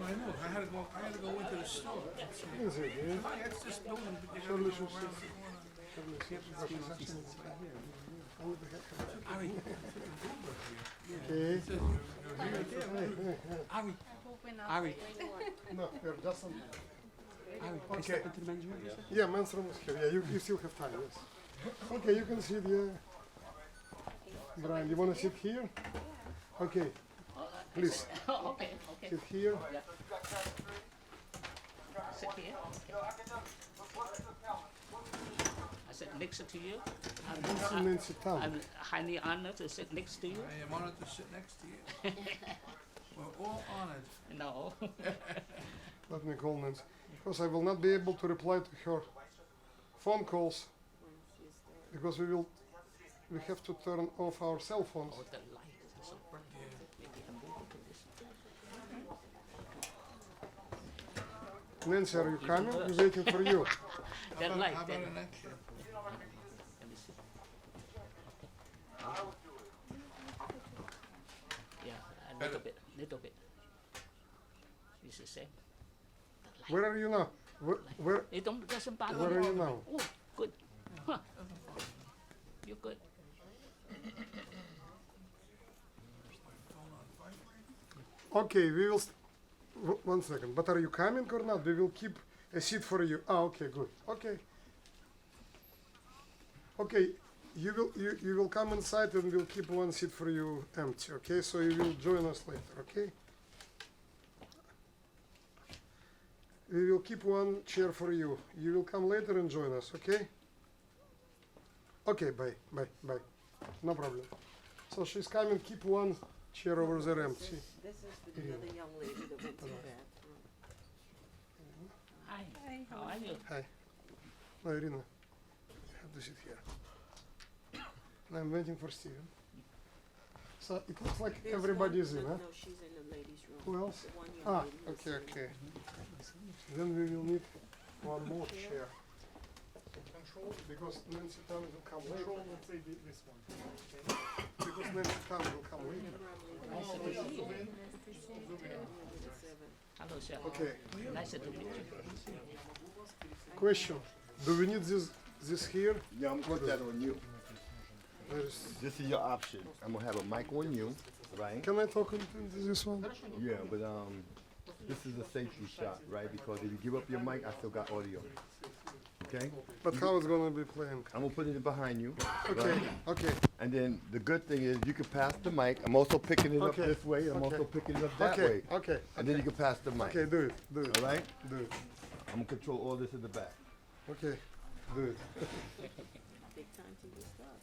I know. I had to go into the store. Is it? Yeah. It's this building, but you Shirley gotta go should around sit. the corner. Shirley should sit. But she's actually right here. I would have had Ari, Okay. it says you're here. Ari, Ari, No, you're just on. Ari, can I Okay. step into the men's room? Yeah, men's room is here. Yeah, you still have time, yes. Okay, you can sit here. Brian, you want to sit here? Okay. Please, Okay. sit here. Sit here. I sit next to you. And then sit down. I'm highly honored to sit next to you. I am honored to sit next to you. We're all honored. No. Let me call Nancy. Because I will not be able to reply to her phone calls. Because we have to turn off our cell phones. Oh, the light is so bright. Maybe I'm moving to this. Nancy, are you coming? We're waiting for you. That light. How That about an extra? Let me see. Yeah, a little bit. It's the same. Where are you now? Where It doesn't bother Where me. are you now? Oh, good. Huh. You're good. Okay, we will. 1 second. But are you coming or not? We will keep a seat for you. Ah, okay, good. Okay. Okay, you will come inside and we'll keep one seat for you empty. Okay, so you will join us later. Okay. We will keep one chair for you. You will come later and join us. Okay. Okay. Bye. No problem. So she's coming. Keep one chair over there empty. This is for the other young lady that went to the bathroom. Hi. How are you? Hi. No, Irina. You have to sit here. And I'm waiting for Steven. So it looks like There's everybody's one- in, huh? No, she's in the ladies' room. Who else? The one young Ah, lady was okay, in. okay. Then we will need one more chair. Control, because Nancy Tan will come later. Control, let's say this one. Because Nancy Tan will come later. Nice to meet you. Hello, sir. Okay. Nice to meet you. Question: do we need this here? Yeah, I'm gonna put that on you. There is, This is your option. I'm gonna have a mic on you, right? can I talk into this one? Yeah, but this is a safety shot, right? Because if you give up your mic, I still got audio. Okay? But how it's gonna be playing? I'm gonna put it behind you. Okay, right? okay, And then the good thing is you can pass the mic. I'm also picking it up Okay, this way. I'm okay. also picking it up that okay, way. okay, And then you can pass the mic. okay, do it, All right? do it, I'm gonna control all this in the back. okay, do it. Big time to use stuff.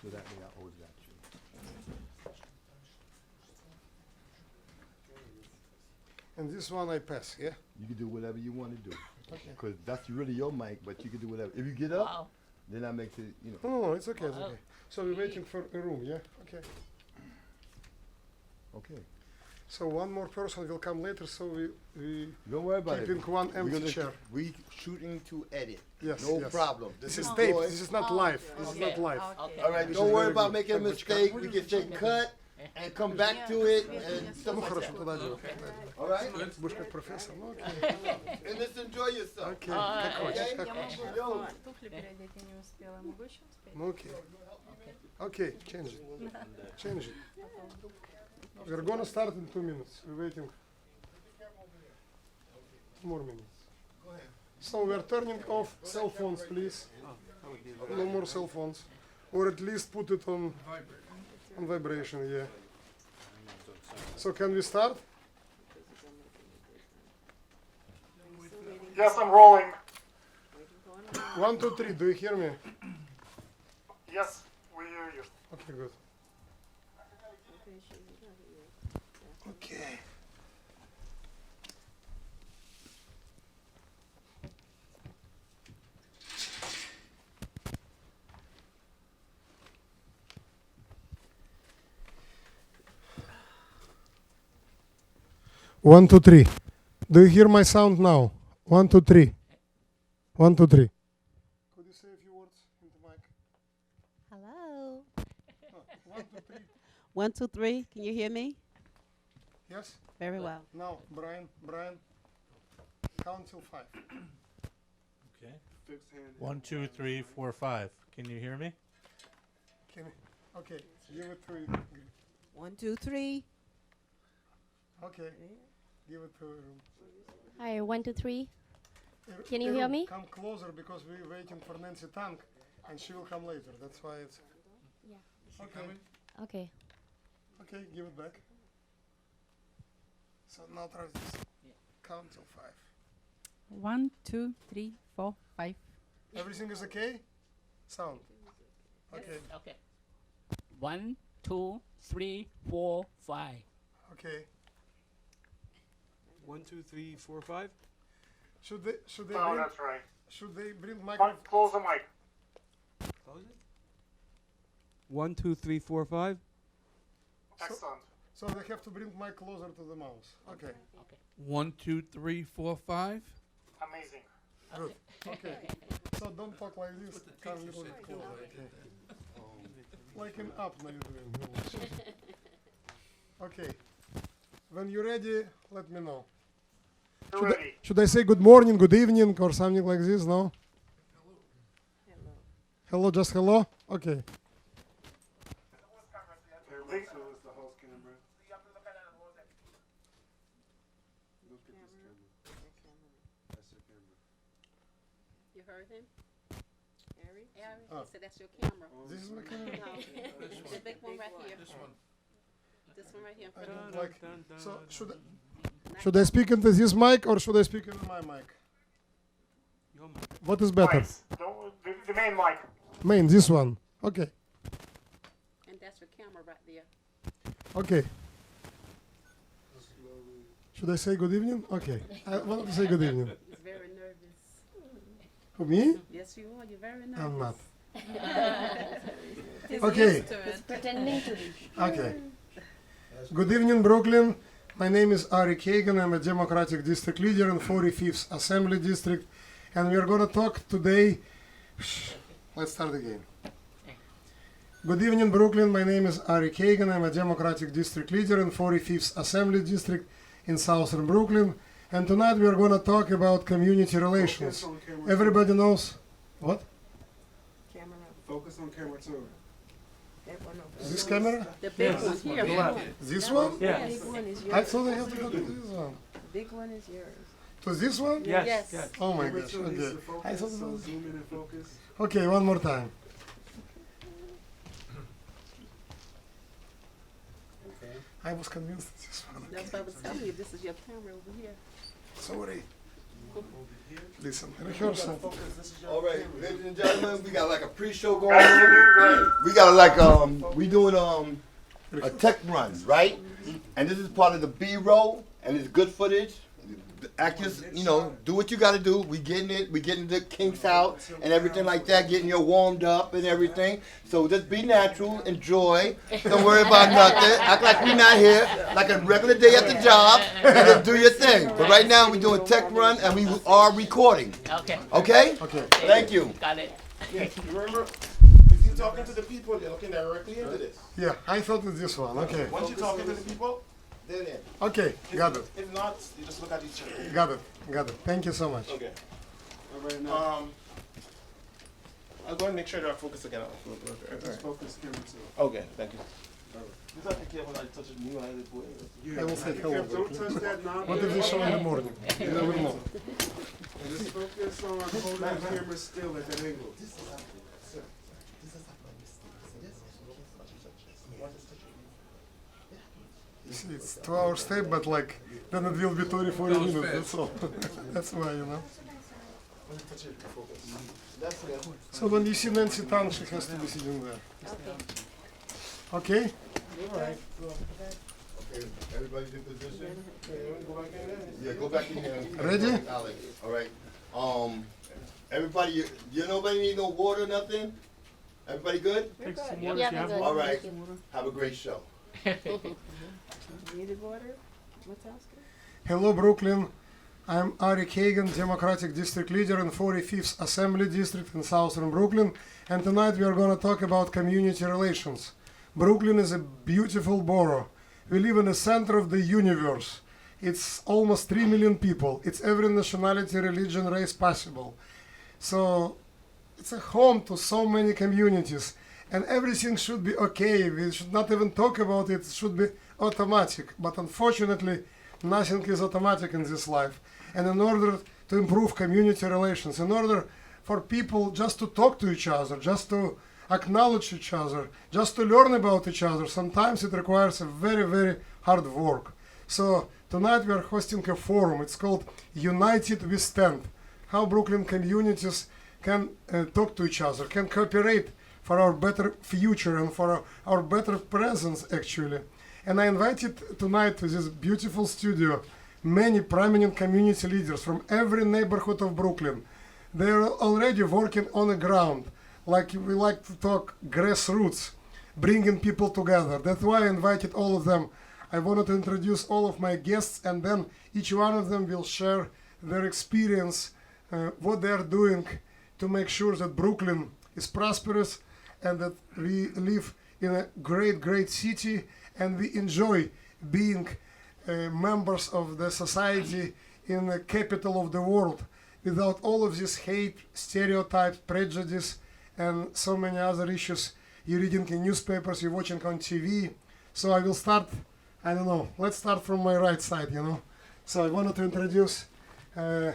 So that way I always got you. And this one I pass, yeah? You can do whatever you want to do. Okay. Because that's really your mic, but you can do whatever. If you get up, Wow. then that makes it, you know. No, it's okay, it's okay. So we're waiting for a room, yeah? Okay. Okay. So one more person will come later, so we Don't worry about keeping it. one We're empty gonna chair. We shooting to edit. Yes, No yes. problem. This is is taped, Joy. this is not live, this is not Okay. live. Okay. All right, This don't is worry very about good. making a Как бы mistake. We can take cut and come back to it and stuff Ну like хорошо, that. тогда делай. All right? Будешь как профессор, ну окей. And just enjoy yourself. Окей, как хочешь, как Я хочешь. могу Yo. Туфли переодеть я не успела. Могу еще успеть? Ну окей. Okay, change it. Change it. We're gonna start in 2 minutes. We're waiting. 2 more minutes. So we're turning off cell phones, please. No more cell phones. Or at least put it on vibration, yeah. So can we start? Yes, I'm rolling. 1, 2, 3. Do you hear me? Yes, we hear you. Okay, good. Okay, she got it, yeah. Okay. One, two, three. Do you hear my sound now? 1, 2, 3. 1, 2, 3. Could you say a few words in the mic? Hello. 1, 2, 1, 2, 3. Can you hear me? Yes? Very well. Now, Brian, count till 5. Okay. Fixed hand. 1, 2, 3, 4, 5. Can you hear me? Okay, give it to 1, 2, 3. Okay, give it to Erum. Hi, 1, 2, 3. Can you Erum, hear me? Come closer because we're waiting for Nancy Tong and she will come later. That's why it's. Yeah. Okay, Okay. okay, give it back. So now try this. Count till 5. 1, 2, 3, 4, 5. Everything is okay? Sound. Okay, Okay. 1, 2, 3, 4, 5. okay. 1, 2, 3, 4, 5. Should they Oh, bring, that's right. should they bring microphone? Close the mic. Close it. 1, 2, 3, 4, 5. Excellent. So they have to bring mic closer to the mouse. Okay, 1, 2, 3, 4, 5. Amazing. good. Okay. So don't talk like this. Come a little bit closer. Okay. Like an APNA you're doing. Okay. When you're ready, let me know. You're ready. Should I say good morning, good evening, or something like this? No? Hello. Hello, just hello? Okay. Everybody show us the host camera. Look at this camera. That's your camera. You heard him? Ari? Ari, Oh. he said that's your camera. This is my camera. No, the big one right here. This one. This one right here. I In front don't of like. So you. should I speak into this mic or should I speak into my mic? Your mic. What is better? Mics. The main mic. Main, this one. Okay. And that's your camera right there. Okay. Should I say good evening? Okay. I want to say good evening. He's very nervous. Who, me? Yes, you are. You're very nervous. I'm not. He's Okay. used to it. Pretending to be. Okay. Good evening, Brooklyn. My name is Ari Kagan. I'm a Democratic District Leader in 45th Assembly District. And we are going to talk today. Let's start again. Good evening, Brooklyn. My name is Ari Kagan. I'm a Democratic District Leader in 45th Assembly District in Southern Brooklyn. And tonight we are going to talk about community relations. Focus on camera Everybody knows. What? Camera. 2. Focus on camera 2. That one over. This camera? The big one here. Big one. This one? The big one is yours. I thought I have to go to this one. The big one is yours. To this one? Yes. Oh my Camera gosh. 2 needs Okay. to focus, I thought it so was. zoom in and focus. Okay, one more time. Okay. I was convinced this one. That's what I was telling you. This is your camera over here. Sorry. Listen, rehearsal. All right, ladies and gentlemen, we got like a pre-show going Guys, you're on. doing great. We got like we doing a tech run, right? And this is part of the B-roll, and it's good footage. The actors, you know, do what you got to do. We getting the kinks out and everything like that, getting you warmed up and everything. So just be natural, enjoy. Don't worry about nothing. Act like we not here, like a regular day at the job, and just do your thing. But right now we're doing tech run, and we are recording. Okay. Okay? Okay. Thank you. Got it. Yeah, remember, if you're talking to the people, you're looking directly into this. Yeah, I thought it's this one. Okay. Once you're talking to the people, they're in. Okay, got it. If not, you just look at each other. Got it. Got it. Thank you so much. Okay. All right, now. I'll go and make sure they're focused again. Just focus camera 2. Okay, thank you. You have to be careful not to touch it. You want to put it. Yeah. I will say Be hello, careful, don't Brooklyn. touch that knob. What if they show in the morning? You never know. Just focus on holding the camera still at that angle. You see, it's 2 hours tape, but like, then it will be 40 minutes, that's all. That's why, you know. So when you see Nancy Tong, she has to be sitting there. Okay? Okay, everybody's in position. Yeah, go back in here. Ready? Alex, all right. Everybody, you nobody need no water, nothing? Everybody good? Yeah, we're good. All right. Have a great show. Needed water? What's else? Hello, Brooklyn. I'm Ari Kagan, Democratic District Leader in 45th Assembly District in Southern Brooklyn. And tonight we are going to talk about community relations. Brooklyn is a beautiful borough. We live in the center of the universe. It's almost 3 million people. It's every nationality, religion, race possible. So it's a home to so many communities. And everything should be okay. We should not even talk about it. It should be automatic. But unfortunately, nothing is automatic in this life. And in order to improve community relations, in order for people just to talk to each other, just to acknowledge each other, just to learn about each other, sometimes it requires a very, very hard work. So tonight we are hosting a forum. It's called United We Stand. How Brooklyn communities can talk to each other, can cooperate for our better future and for our better presence, actually. And I invited tonight to this beautiful studio many prominent community leaders from every neighborhood of Brooklyn. They are already working on the ground, like we like to talk grassroots, bringing people together. That's why I invited all of them. I wanted to introduce all of my guests, and then each one of them will share their experience, what they are doing to make sure that Brooklyn is prosperous and that we live in a great, great city and we enjoy being members of the society in the capital of the world without all of this hate, stereotypes, prejudice, and so many other issues you're reading in newspapers, you're watching on TV. So I will start, I don't know, let's start from my right side, you know. So I wanted to introduce a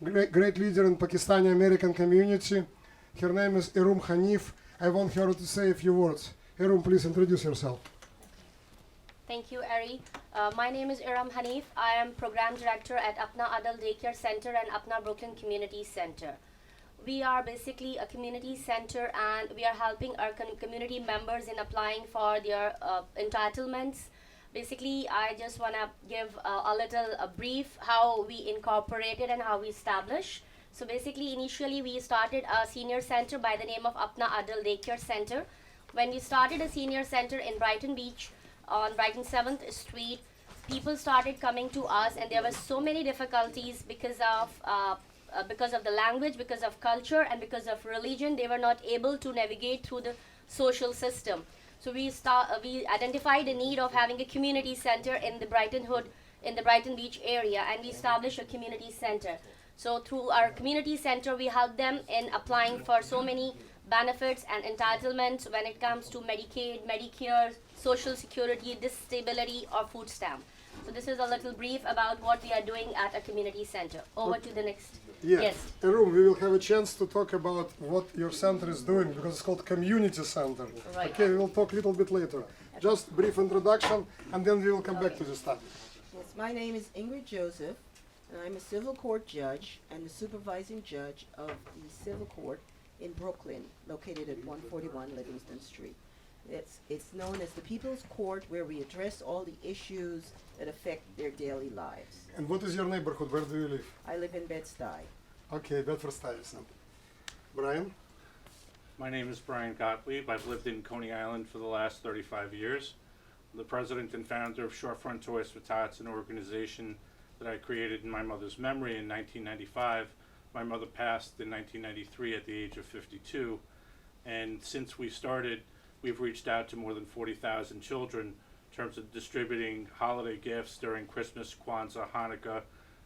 great leader in Pakistani American community. Her name is Erum Hanif. I want her to say a few words. Erum, please introduce yourself. Thank you, Ari. My name is Erum Hanif. I am Program Director at APNA Adult Daycare Center and APNA Brooklyn Community Center. We are basically a community center and we are helping our community members in applying for their entitlements. Basically, I just want to give a little brief how we incorporated and how we established. So basically, initially we started a senior center by the name of APNA Adult Daycare Center. When we started a senior center in Brighton Beach, on Brighton 7th Street, people started coming to us and there were so many difficulties because of the language, because of culture, and because of religion. They were not able to navigate through the social system. So we identified the need of having a community center in the Brighton Beach area, and we established a community center. So through our community center, we help them in applying for so many benefits and entitlements when it comes to Medicaid, Medicare, Social Security, disability, or food stamp. So this is a little brief about what we are doing at a community center. Over to the next. Yeah. Yes. Erum, we will have a chance to talk about what your center is doing because it's called Community Center. Right. Okay, we will talk a little bit later. Just brief introduction and then we will come back to this topic. Yes, my name is Ingrid Joseph, and I'm a civil court judge and the supervising judge of the civil court in Brooklyn, located at 141 Livingston Street. It's known as the People's Court, where we address all the issues that affect their daily lives. And what is your neighborhood? Where do you live? I live in Bed-Stuy. Okay, Bedford-Stuyvesant. Brian? My name is Brian Gottlieb. I've lived in Coney Island for the last 35 years. I'm the president and founder of Shorefront Toys for Tots, an organization that I created in my mother's memory in 1995. My mother passed in 1993 at the age of 52, and since we started, we've reached out to more than 40,000 children in terms of distributing holiday gifts during Christmas, Kwanzaa, Hanukkah,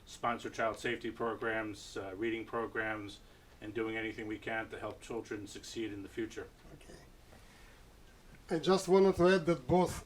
sponsor child safety programs, reading programs, and doing anything we can to help children succeed in the future. Okay. I just wanted to add that both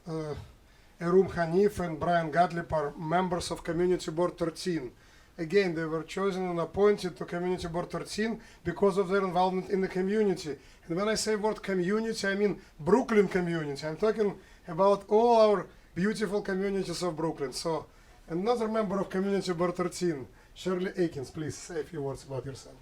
Erum Hanif and Brian Gottlieb are members of Community Board 13. Again, they were chosen and appointed to Community Board 13 because of their involvement in the community. And when I say word community, I mean Brooklyn community. I'm talking about all our beautiful communities of Brooklyn. So, another member of Community Board 13, Shirley Aikens, please say a few words about yourself.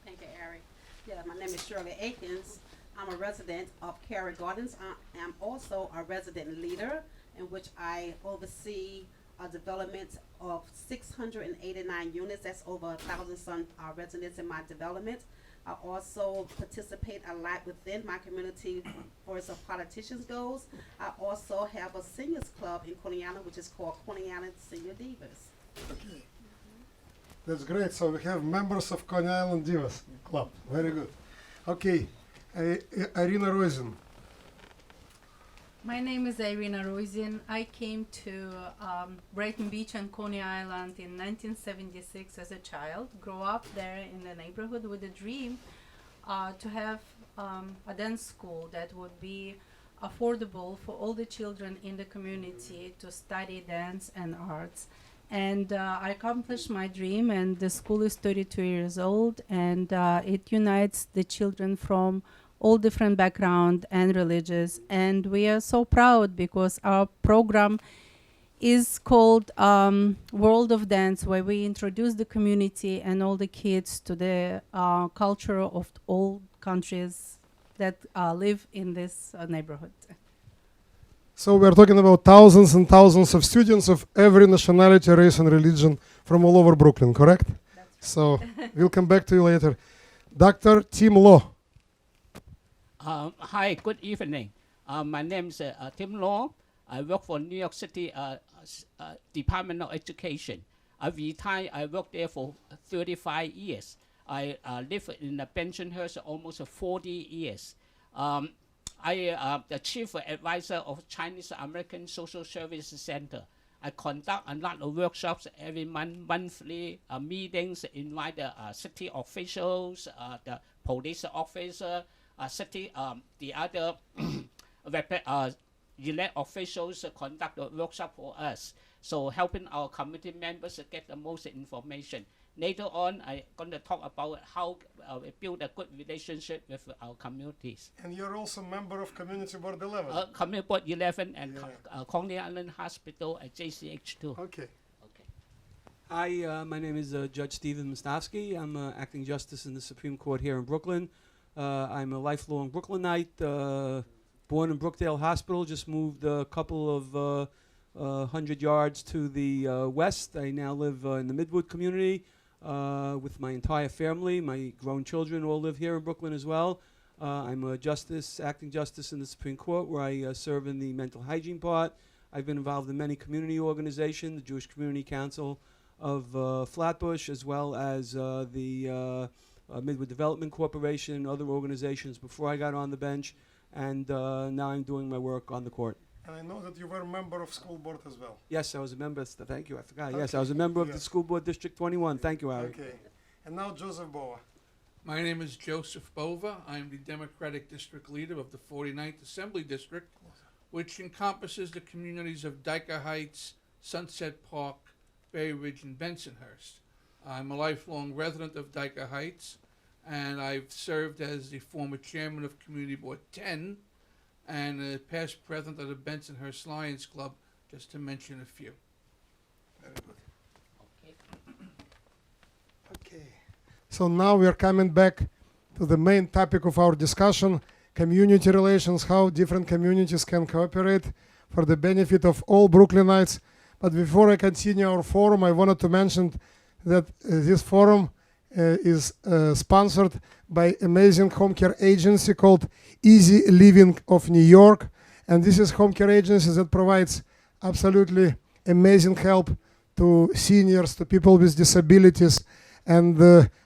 Thank you, Ari. Yeah, my name is Shirley Aikens. I'm a resident of Carey Gardens. I am also a resident leader in which I oversee a development of 689 units. That's over 1,000 some residents in my development. I also participate a lot within my community for as a politician's goals. I also have a seniors club in Coney Island, which is called Coney Island Senior Divas. Okay. That's great. So we have members of Coney Island Divas Club. Very good. Okay. Irina Rosen. My name is Irina Roisin. I came to Brighton Beach and Coney Island in 1976 as a child. Grew up there in the neighborhood with a dream to have a dance school that would be affordable for all the children in the community to study dance and arts. And I accomplished my dream, and the school is 32 years old, and it unites the children from all different background and religious. And we are so proud because our program is called World of Dance, where we introduce the community and all the kids to the culture of all countries that live in this neighborhood. So we're talking about thousands and thousands of students of every nationality, race, and religion from all over Brooklyn, correct? So we'll come back to you later. Dr. Tim Law. Hi, good evening. My name is Tim Law. I work for New York City Department of Education. I retired. I worked there for 35 years. I lived in the Bensonhurst almost 40 years. I am the chief advisor of Chinese American Social Service Center. I conduct a lot of workshops every month, monthly meetings, invite the city officials, the police officer, city, the other elect officials conduct a workshop for us. So helping our community members get the most information. Later on, I'm going to talk about how we build a good relationship with our communities. And you're also a member of Community Board 11. Community Board 11 and Coney Island Hospital at JCH2. Okay. Hi, my name is Judge Stephen Mostofsky. I'm acting justice in the Supreme Court here in Brooklyn. I'm a lifelong Brooklynite, born in Brookdale Hospital, just moved a couple of 100 yards to the west. I now live in the Midwood community with my entire family. My grown children all live here in Brooklyn as well. I'm a justice, acting justice in the Supreme Court, where I serve in the mental hygiene part. I've been involved in many community organizations, the Jewish Community Council of Flatbush, as well as the Midwood Development Corporation and other organizations before I got on the bench. And now I'm doing my work on the court. And I know that you were a member of school board as well. Yes, I was a member. Thank you. I forgot. Okay. Yes, I was a member of the school board District 21. Thank you, Ari. Okay. And now Joseph Bova. My name is Joseph Bova. I'm the Democratic District Leader of the 49th Assembly District, which encompasses the communities of Dyker Heights, Sunset Park, Bay Ridge, and Bensonhurst. I'm a lifelong resident of Dyker Heights, and I've served as the former chairman of Community Board 10 and past president of the Bensonhurst Lions Club, just to mention a few. Very good. Okay. So now we are coming back to the main topic of our discussion, community relations, how different communities can cooperate for the benefit of all Brooklynites. But before I continue our forum, I wanted to mention that this forum is sponsored by amazing home care agency called Easy Living of New York. And this is home care agency that provides absolutely amazing help to seniors, to people with disabilities. And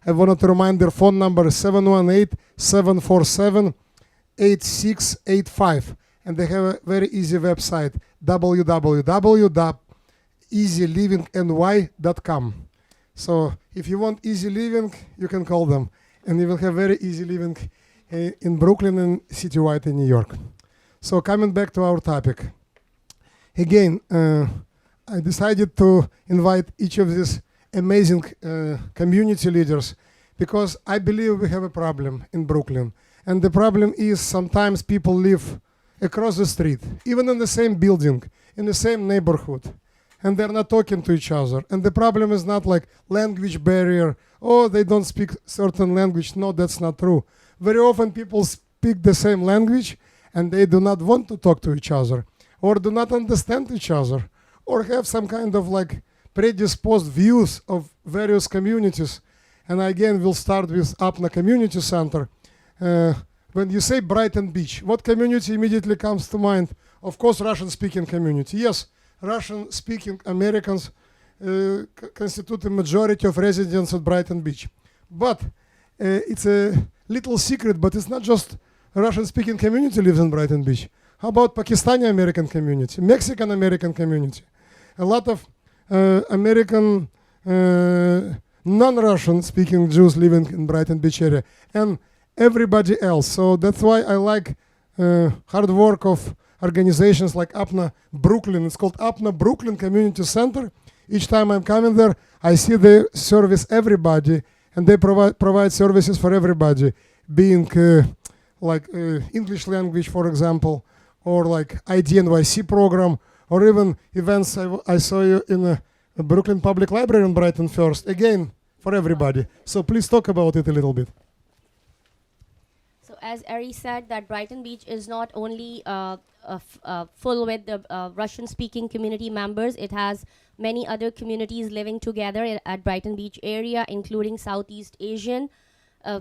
I wanted to remind their phone number is 718-747-8685. And they have a very easy website, www.easylivingny.com. So if you want easy living, you can call them. And you will have very easy living in Brooklyn and citywide in New York. So coming back to our topic. Again, I decided to invite each of these amazing community leaders because I believe we have a problem in Brooklyn. And the problem is sometimes people live across the street, even in the same building, in the same neighborhood, and they're not talking to each other. And the problem is not like language barrier, oh, they don't speak certain language. No, that's not true. Very often people speak the same language and they do not want to talk to each other or do not understand each other or have some kind of like predisposed views of various communities. And again, we'll start with APNA Community Center. When you say Brighton Beach, what community immediately comes to mind? Of course, Russian-speaking community. Yes, Russian-speaking Americans constitute a majority of residents at Brighton Beach. But it's a little secret, but it's not just Russian-speaking community lives in Brighton Beach. How about Pakistani American community, Mexican American community? A lot of American non-Russian speaking Jews living in Brighton Beach area, and everybody else. So that's why I like hard work of organizations like APNA Brooklyn. It's called APNA Brooklyn Community Center. Each time I'm coming there, I see they service everybody, and they provide services for everybody, being like English language, for example, or like IDNYC program, or even events I saw you in the Brooklyn Public Library in Brighton First, again, for everybody. So please talk about it a little bit. So as Ari said, that Brighton Beach is not only full with the Russian-speaking community members, it has many other communities living together at Brighton Beach area, including Southeast Asian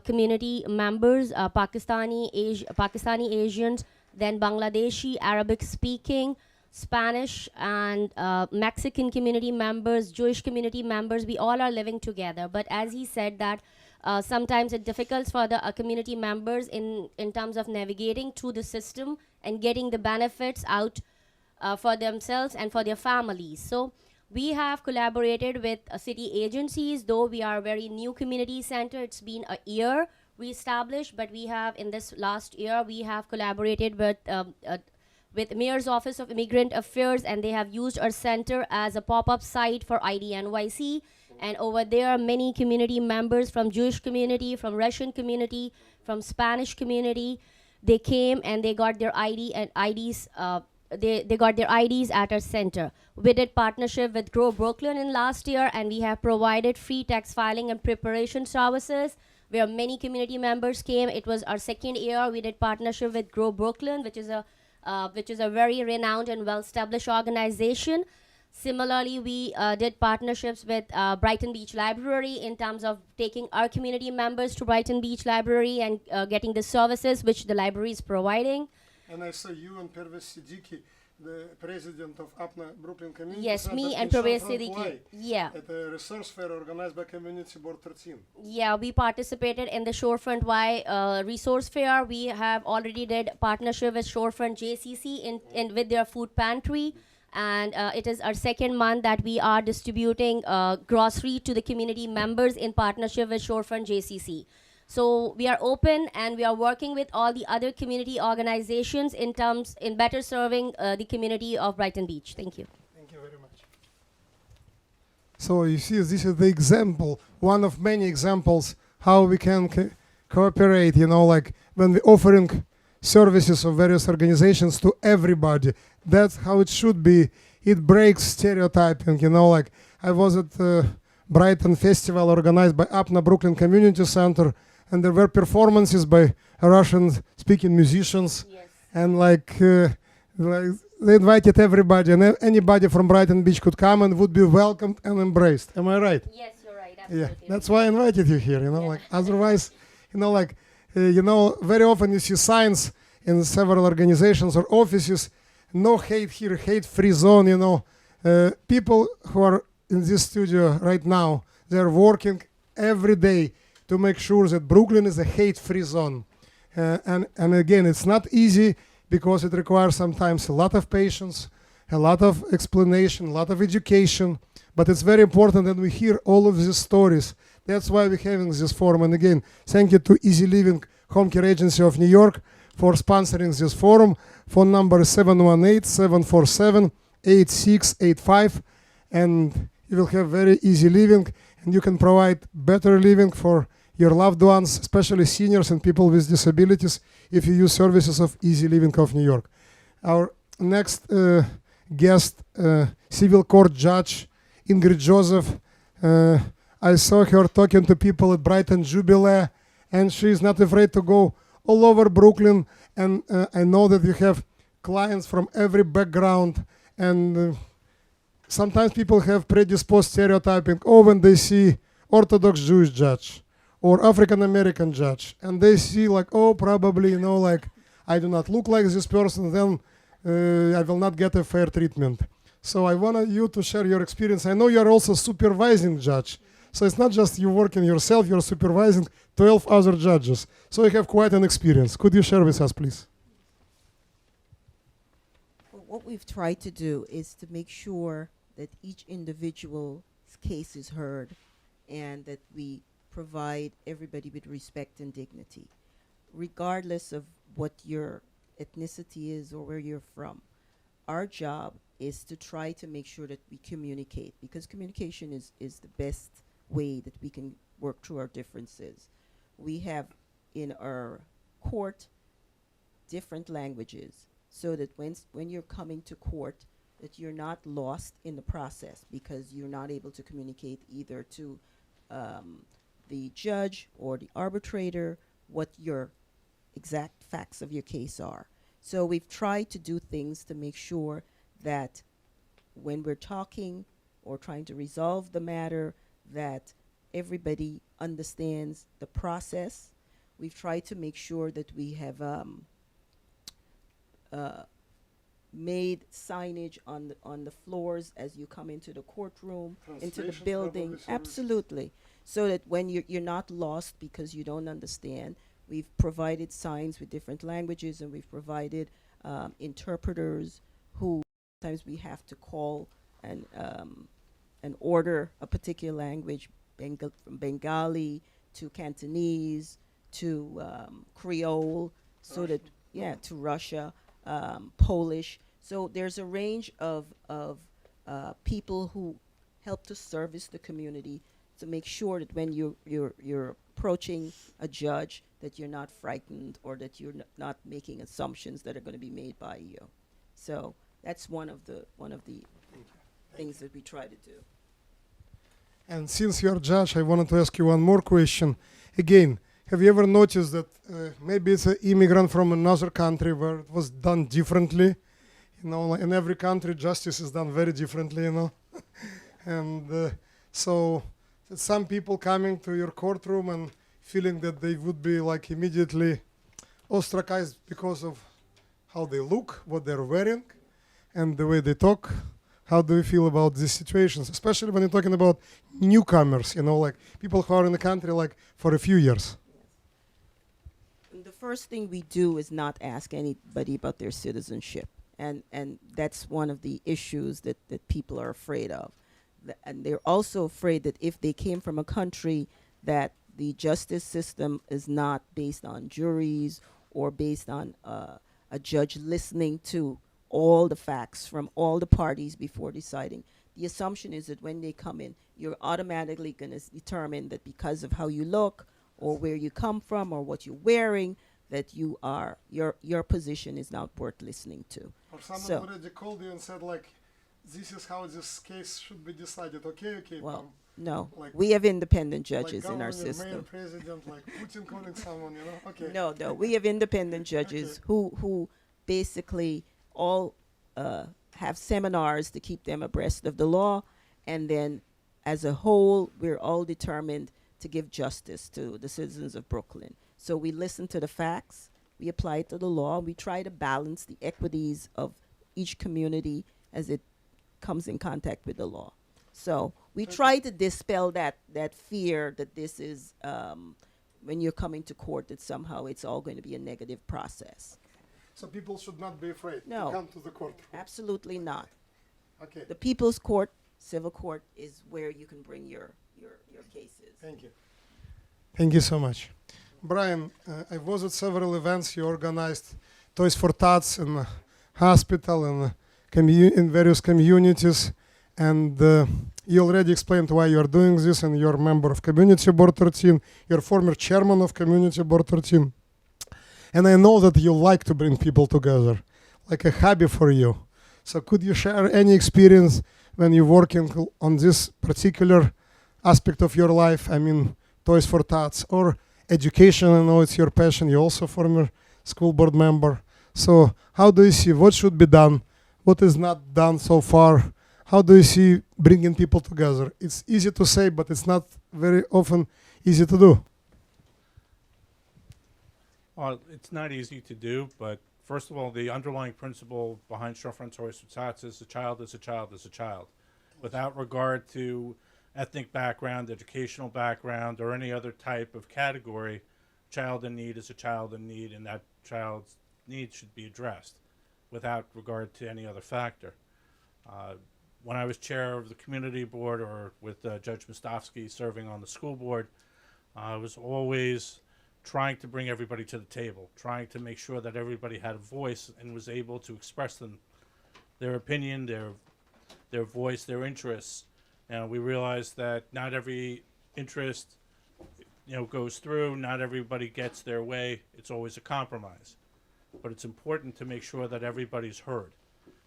community members, Pakistani Asians, then Bangladeshi, Arabic-speaking, Spanish and Mexican community members, Jewish community members. We all are living together. But as he said that sometimes it's difficult for the community members in terms of navigating through the system and getting the benefits out for themselves and for their families. So we have collaborated with city agencies, though we are a very new community center. It's been a year we established, but we have in this last year, we have collaborated with Mayor's Office of Immigrant Affairs, and they have used our center as a pop-up site for IDNYC. And over there, many community members from Jewish community, from Russian community, from Spanish community, they came and they got their ID and IDs. They got their IDs at our center. We did partnership with Grow Brooklyn in last year, and we have provided free tax filing and preparation services where many community members came. It was our second year. We did partnership with Grow Brooklyn, which is a very renowned and well-established organization. Similarly, we did partnerships with Brighton Beach Library in terms of taking our community members to Brighton Beach Library and getting the services which the library is providing. And I saw you and Pervez Siddiqui, the president of APNA Brooklyn Community Yes, Center, me and in Pervez Shorefront Siddiqui. Y Yeah. at a resource fair organized by Community Board 13. Yeah, we participated in the Shorefront Y resource fair. We have already did partnership with Shorefront JCC in with their food pantry. And it is our second month that we are distributing grocery to the community members in partnership with Shorefront JCC. So we are open and we are working with all the other community organizations in better serving the community of Brighton Beach. Thank you. Thank you very much. So you see, this is the example, one of many examples how we can cooperate, you know, like when we're offering services of various organizations to everybody. That's how it should be. It breaks stereotyping, you know, like I was at Brighton Festival organized by APNA Brooklyn Community Center, and there were performances by Russian-speaking musicians, Yes. and like they invited everybody, and anybody from Brighton Beach could come and would be welcomed and embraced. Am I right? Yes, you're right. Absolutely. Yeah, that's why I invited you here, you know, like otherwise, you know, like, very often you see signs in several organizations or offices, no hate here, hate-free zone, you know. People who are in this studio right now, they're working every day to make sure that Brooklyn is a hate-free zone. And again, it's not easy because it requires sometimes a lot of patience, a lot of explanation, a lot of education, but it's very important that we hear all of these stories. That's why we're having this forum. And again, thank you to Easy Living Home Care Agency of New York for sponsoring this forum. Phone number is 718-747-8685. And you will have very easy living, and you can provide better living for your loved ones, especially seniors and people with disabilities, if you use services of Easy Living of New York. Our next guest, civil court judge, Ingrid Joseph. I saw her talking to people at Brighton Jubilee, and she's not afraid to go all over Brooklyn. And I know that you have clients from every background, and sometimes people have predisposed stereotyping. Oh, when they see Orthodox Jewish judge or African American judge, and they see like, oh, probably, you know, like I do not look like this person, then I will not get a fair treatment. So I wanted you to share your experience. I know you are also supervising judge. So it's not just you working yourself, you're supervising 12 other judges. So you have quite an experience. Could you share with us, please? Well, what we've tried to do is to make sure that each individual's case is heard and that we provide everybody with respect and dignity, regardless of what your ethnicity is or where you're from. Our job is to try to make sure that we communicate, because communication is the best way that we can work through our differences. We have in our court different languages, so that when you're coming to court, that you're not lost in the process because you're not able to communicate either to the judge or the arbitrator what your exact facts of your case are. So we've tried to do things to make sure that when we're talking or trying to resolve the matter, that everybody understands the process. We've tried to make sure that we have made signage on the floors as you come into the courtroom, into the Translation building. probably service. Absolutely. So that when you're not lost because you don't understand, we've provided signs with different languages, and we've provided interpreters who sometimes we have to call and order a particular language, from Bengali to Cantonese to Creole, so that, yeah, to Russia, Polish. So there's a range of people who help to service the community to make sure that when you're approaching a judge, that you're not frightened or that you're not making assumptions that are going to be made by you. So that's one of the things that we try to do. And since you're a judge, I wanted to ask you one more question. Again, have you ever noticed that maybe it's an immigrant from another country where it was done differently? You know, like in every country, justice is done very differently, you know. And so some people coming to your courtroom and feeling that they would be like immediately ostracized because of how they look, what they're wearing, and the way they talk. How do you feel about these situations, especially when you're talking about newcomers, you know, like people who are in the country like for a few years? The first thing we do is not ask anybody about their citizenship. And that's one of the issues that people are afraid of. And they're also afraid that if they came from a country that the justice system is not based on juries or based on a judge listening to all the facts from all the parties before deciding. The assumption is that when they come in, you're automatically going to determine that because of how you look or where you come from or what you're wearing, that you are your position is not worth listening to. Or someone So, already called you and said like, this is how this case should be decided. Okay. well, no, like we have independent judges like in our governor, mayor, system. president, like Putin calling someone, you know? Okay. No, we have independent judges who basically all have seminars to keep them abreast of the law, and then as a whole, we're all determined to give justice to the citizens of Brooklyn. So we listen to the facts, we apply it to the law, we try to balance the equities of each community as it comes in contact with the law. So we try to dispel that fear that this is, when you're coming to court, that somehow it's all going to be a negative process. So people should not be afraid No. to come to the courtroom. Absolutely not. Okay. The People's Court, civil court, is where you can bring your cases. Thank you. Thank you so much. Brian, I was at several events you organized, Toys for Tots in the hospital and in various communities, and you already explained why you are doing this, and you're a member of Community Board 13, you're former chairman of Community Board 13. And I know that you like to bring people together, like a hobby for you. So could you share any experience when you're working on this particular aspect of your life? I mean, Toys for Tots or education. I know it's your passion. You're also former school board member. So how do you see what should be done? What is not done so far? How do you see bringing people together? It's easy to say, but it's not very often easy to do. Well, it's not easy to do, but first of all, the underlying principle behind Shorefront Toys for Tots is a child is a child is a child, without regard to ethnic background, educational background, or any other type of category. Child in need is a child in need, and that child's needs should be addressed. without regard to any other factor. When I was chair of the community board, or with Judge Mostofsky serving on the school board, I was always trying to bring everybody to the table, trying to make sure that everybody had a voice and was able to express their opinion, their voice, their interests. And we realized that not every interest, goes through. Not everybody gets their way. It's always a compromise. But it's important to make sure that everybody's heard,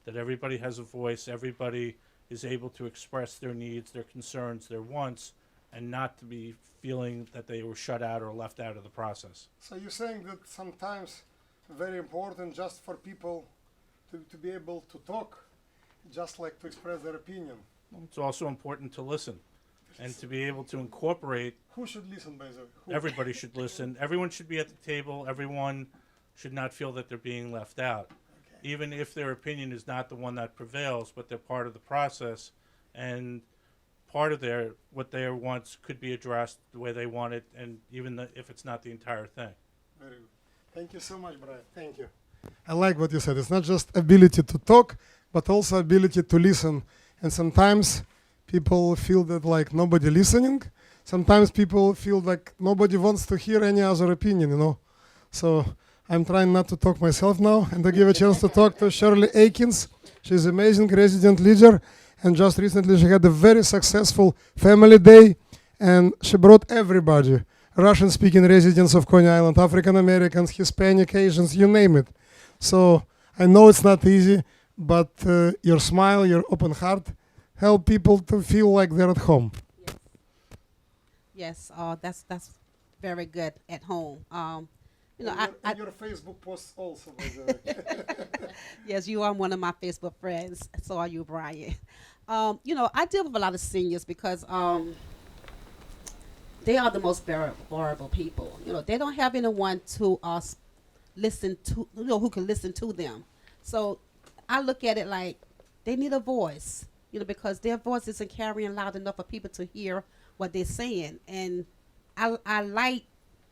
that everybody has a voice, everybody is able to express their needs, their concerns, their wants, and not to be feeling that they were shut out or left out of the process. So you're saying that sometimes very important just for people to be able to talk, just like to express their opinion. It's also important to listen and to be able to incorporate. Who should listen, by the way? Who? Everybody should listen. Everyone should be at the table. Everyone should not feel that they're being left out. Okay. Even if their opinion is not the one that prevails, but they're part of the process, and part of what their wants could be addressed the way they want it, and even if it's not the entire thing. Very good. Thank you so much, Brian. Thank you. I like what you said. It's not just ability to talk, but also ability to listen. And sometimes people feel that like nobody listening. Sometimes people feel like nobody wants to hear any other opinion, So I'm trying not to talk myself now, and I give a chance to talk to Shirley Aikens. She's amazing resident leader, and just recently she had a very successful family day, and she brought everybody, Russian-speaking residents of Coney Island, African Americans, Hispanic, Asians, you name it. So I know it's not easy, but your smile, your open heart, help people to feel like they're at home. Yes, that's very good at home. And your Facebook posts also, by the way. Yes, you are one of my Facebook friends. So are you, Brian. I deal with a lot of seniors because they are the most vulnerable people. They don't have anyone to listen to, who can listen to them. So I look at it like they need a voice, because their voice isn't carrying loud enough for people to hear what they're saying. And I like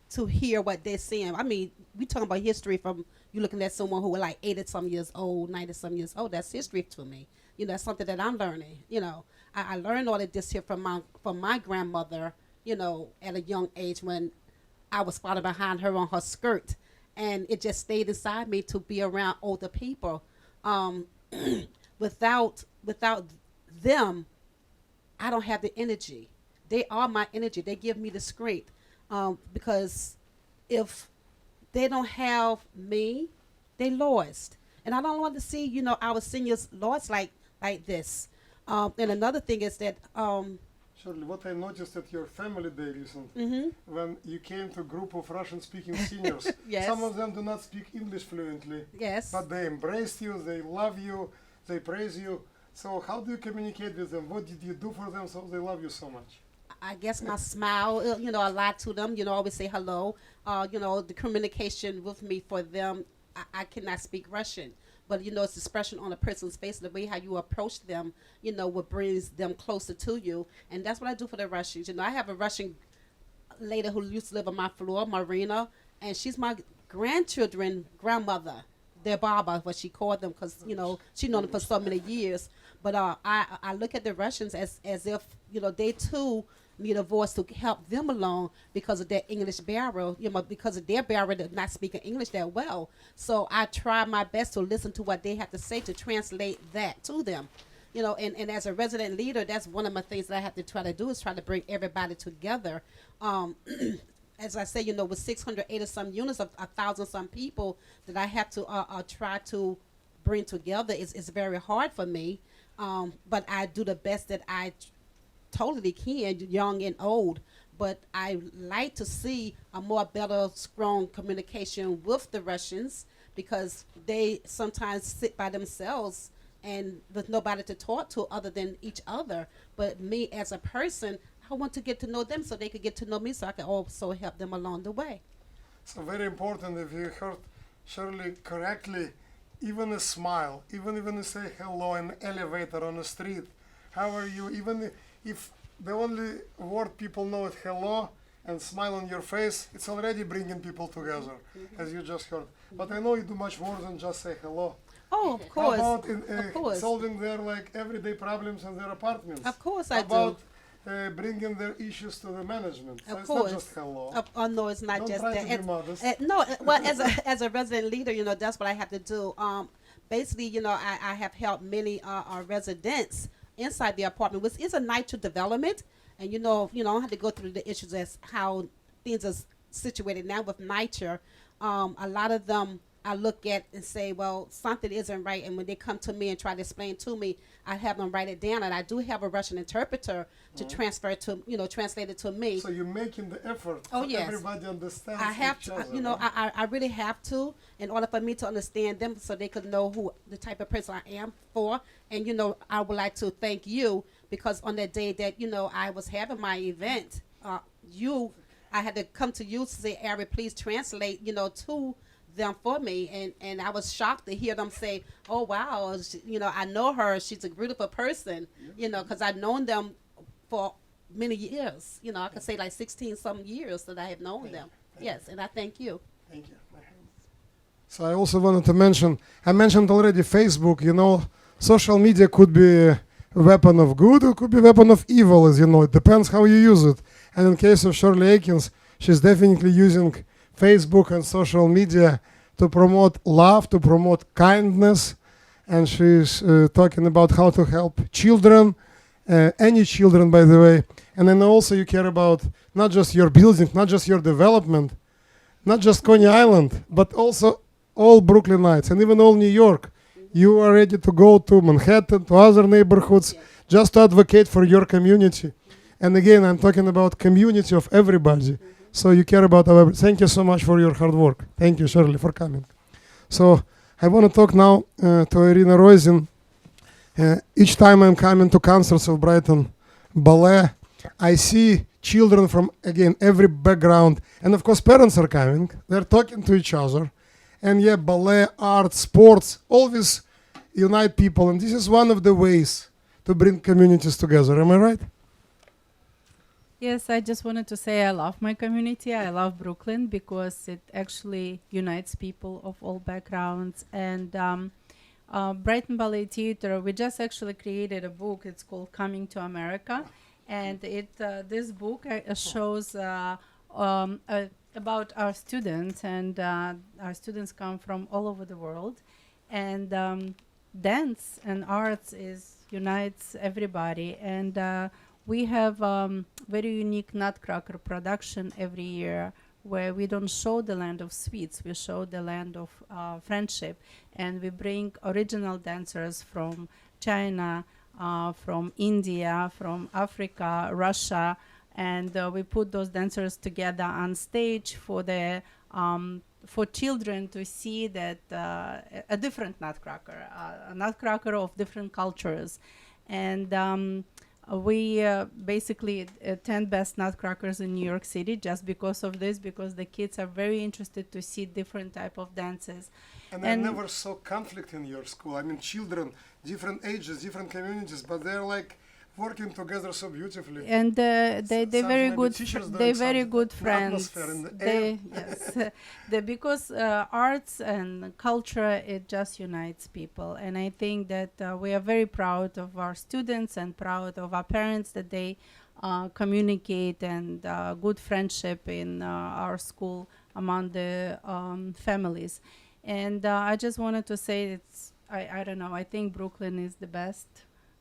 to hear what they're saying. I mean, we talking about history from you looking at someone who was like 80-some years old, 90-some years old. That's history to me. That's something that I'm learning. I learned all of this here from my grandmother, at a young age when I was following behind her on her skirt. And it just stayed inside me to be around older people. Without them, I don't have the energy. They are my energy. They give me the strength. Because if they don't have me, they lost. And I don't want to see, our seniors lost like this. And another thing is that Shirley, what I noticed at your family day recently, when you came to a group of Russian-speaking seniors, yes. Some of them do not speak English fluently, yes. But they embraced you, they love you, they praise you. So how do you communicate with them? What did you do for them so they love you so much? I guess my smile, a lot to them, always say hello. The communication with me for them, I cannot speak Russian. But, it's expression on a person's face, the way how you approach them, what brings them closer to you. And that's what I do for the Russians. I have a Russian lady who used to live on my floor, Marina, and she's my grandchildren grandmother. Their Baba, what she called them, because, she known them for so many years. But I look at the Russians as if, they too need a voice to help them along because of their English barrier, because of their barrier of not speaking English that well. So I try my best to listen to what they have to say to translate that to them. And as a resident leader, that's one of my things that I have to try to do is try to bring everybody together. As I say, with 680-some units of 1,000-some people that I have to try to bring together is very hard for me. But I do the best that I totally can, young and old. But I like to see a more better, strong communication with the Russians because they sometimes sit by themselves and with nobody to talk to other than each other. But me as a person, I want to get to know them so they could get to know me so I can also help them along the way. So very important, if you heard Shirley correctly, even a smile, even you say hello in an elevator on the street, how are you, even if the only word people know is hello and smile on your face, it's already bringing people together, as you just heard. But I know you do much more than just say hello. Oh, of course. How about Of course. solving their like everyday problems in their apartments? Of course How I about bringing their issues to the management? So Of it's course. not just hello. Oh no, it's not Don't just try that. to be modest. No, well, as a resident leader, that's what I have to do. Basically, I have helped many our residents inside the apartment, which is a NYCHA development, and I don't have to go through the issues as how things are situated now with NYCHA. A lot of them I look at and say, well, something isn't right, and when they come to me and try to explain to me, I have them write it down, and I do have a Russian interpreter to transfer it to, translate it to me. So you're making the effort. Oh, so yes. Everybody understands. I have each to, other, I really have to, in order for me to understand them, so they could know who the type of person I am for. And I would like to thank you, because on that day that I was having my event, I had to come to you to say, Ari, please translate, to them for me, and I was shocked to hear them say, oh wow, I know her, she's a beautiful person, because I've known them for many years, I could say like 16 some years that I have known them. Yes, and I thank you. Thank you. So I also wanted to mention, I mentioned already Facebook, social media could be a weapon of good, or could be a weapon of evil, as you know, it depends how you use it. And in case of Shirley Aikens, she's definitely using Facebook and social media to promote love, to promote kindness, and she's talking about how to help children, any children, by the way. And then also you care about not just your building, not just your development, not just Coney Island, but also all Brooklynites and even all New York. You are ready to go to Manhattan, to other neighborhoods, just to advocate for your community. And again, I'm talking about community of everybody. So you care about our. Thank you so much for your hard work. Thank you, Shirley, for coming. So I want to talk now to Irina Roisin. Each time I'm coming to concerts of Brighton Ballet, I see children from, again, every background. And of course, parents are coming. They're talking to each other. And yeah, ballet, art, sports, always unite people. And this is one of the ways to bring communities together. Am I right? Yes, I just wanted to say I love my community. I love Brooklyn because it actually unites people of all backgrounds. And Brighton Ballet Theatre, we just actually created a book. It's called Coming to America. And this book shows about our students. And our students come from all over the world. And dance and arts unites everybody. And we have very unique Nutcracker production every year where we don't show the land of sweets, we show the land of friendship. And we bring original dancers from China, from India, from Africa, Russia, and we put those dancers together on stage for children to see that a different Nutcracker, a Nutcracker of different cultures. And we basically 10 best Nutcrackers in New York City just because of this, because the kids are very interested to see different type of dances. And I never saw conflict in your school. I mean, children, different ages, different communities, but they're like working together so beautifully. And they very good. They very good the friends. atmosphere in the They yes, because arts and culture, it just unites people. And I think that we are very proud of our students and proud of our parents that they communicate and good friendship in our school among the families. And I just wanted to say I don't know. I think Brooklyn is the best,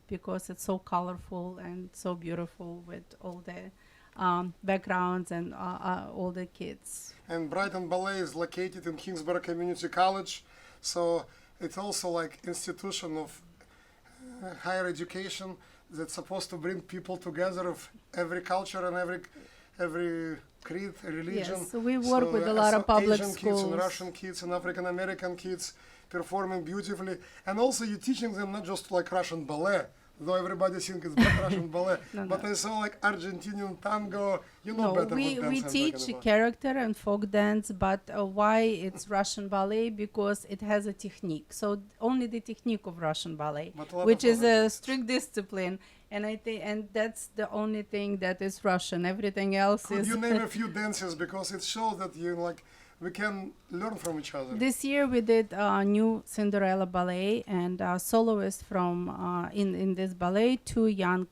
because it's so colorful and so beautiful with all the backgrounds and all the kids. And Brighton Ballet is located in Kingsborough Community College, so it's also like institution of higher education that's supposed to bring people together of every culture and every creed, religion. Yes, so we work with a lot of public Asian schools. kids and Russian kids and African American kids performing beautifully, and also you're teaching them not just like Russian ballet, though everybody thinks it's Russian ballet, but I saw like Argentinian tango. You know better we what dance I'm teach talking about. character and folk dance, but why it's Russian ballet? Because it has a technique. So only the technique of Russian ballet, which is a strict discipline. And I think, and that's the only thing that is Russian. Everything else Could is. you name a few dances, because it shows that you like we can learn from each other. This year we did a new Cinderella ballet, and soloists from in this ballet, two young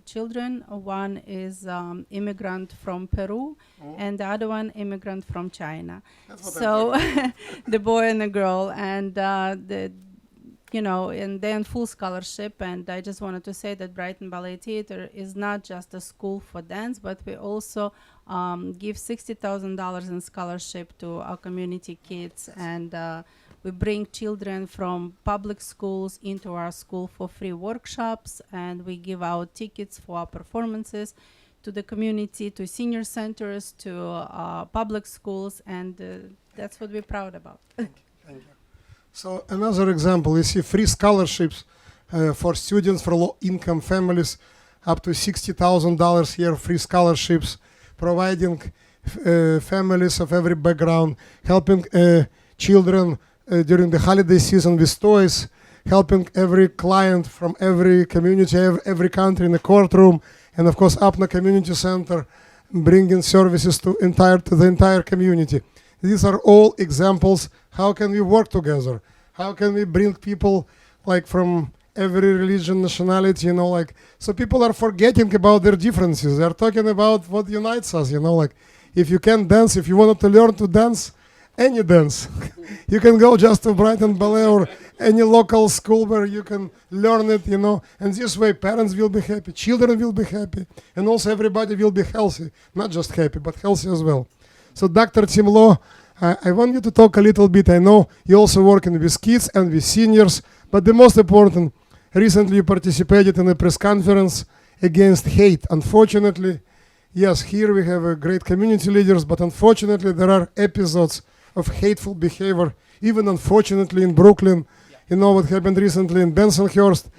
children. One is immigrant from Peru, and the other one immigrant from China. That's what So I'm the boy and the girl, and and they're in full scholarship. And I just wanted to say that Brighton Ballet Theatre is not just a school for dance, but we also give $60,000 in scholarship to our community kids, and we bring children from public schools into our school for free workshops, and we give out tickets for our performances to the community, to senior centers, to public schools, and that's what we're proud about. Thank you. So another example, you see free scholarships for students for low-income families, up to $60,000 here, free scholarships, providing families of every background, helping children during the holiday season with toys, helping every client from every community, every country in the courtroom, and of course APNA Community Center, bringing services to the entire community. These are all examples. How can we work together? How can we bring people like from every religion, nationality, so people are forgetting about their differences. They're talking about what unites us, if you can dance, if you wanted to learn to dance, any dance. You can go just to Brighton Ballet or any local school where you can learn it, and this way parents will be happy, children will be happy, and also everybody will be healthy, not just happy, but healthy as well. So Dr. Tim Law, I want you to talk a little bit. I know you're also working with kids and with seniors, but the most important, recently you participated in a press conference against hate. Unfortunately, yes, here we have great community leaders, but unfortunately there are episodes of hateful behavior, even unfortunately in Brooklyn. You know what happened recently in Bensonhurst?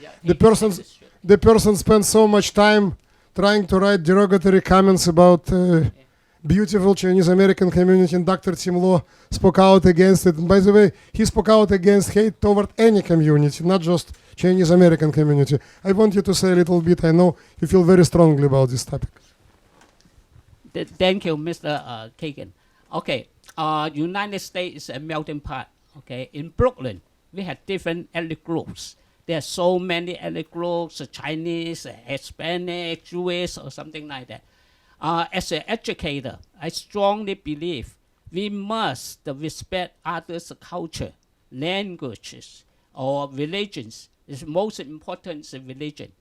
The person spent so much time trying to write derogatory comments about beautiful Chinese American community, and Dr. Tim Law spoke out against it. And by the way, he spoke out against hate toward any community, not just Chinese American community. I want you to say a little bit. I know you feel very strongly about this topic. Thank you, Mr. Kagan. Okay, United States is a melting pot. Okay, in Brooklyn, we have different ethnic groups. There are so many ethnic groups, Chinese, Hispanic, Jewish, or something like that. As an educator, I strongly believe we must respect others' culture, languages, or religions. It's most important is religion.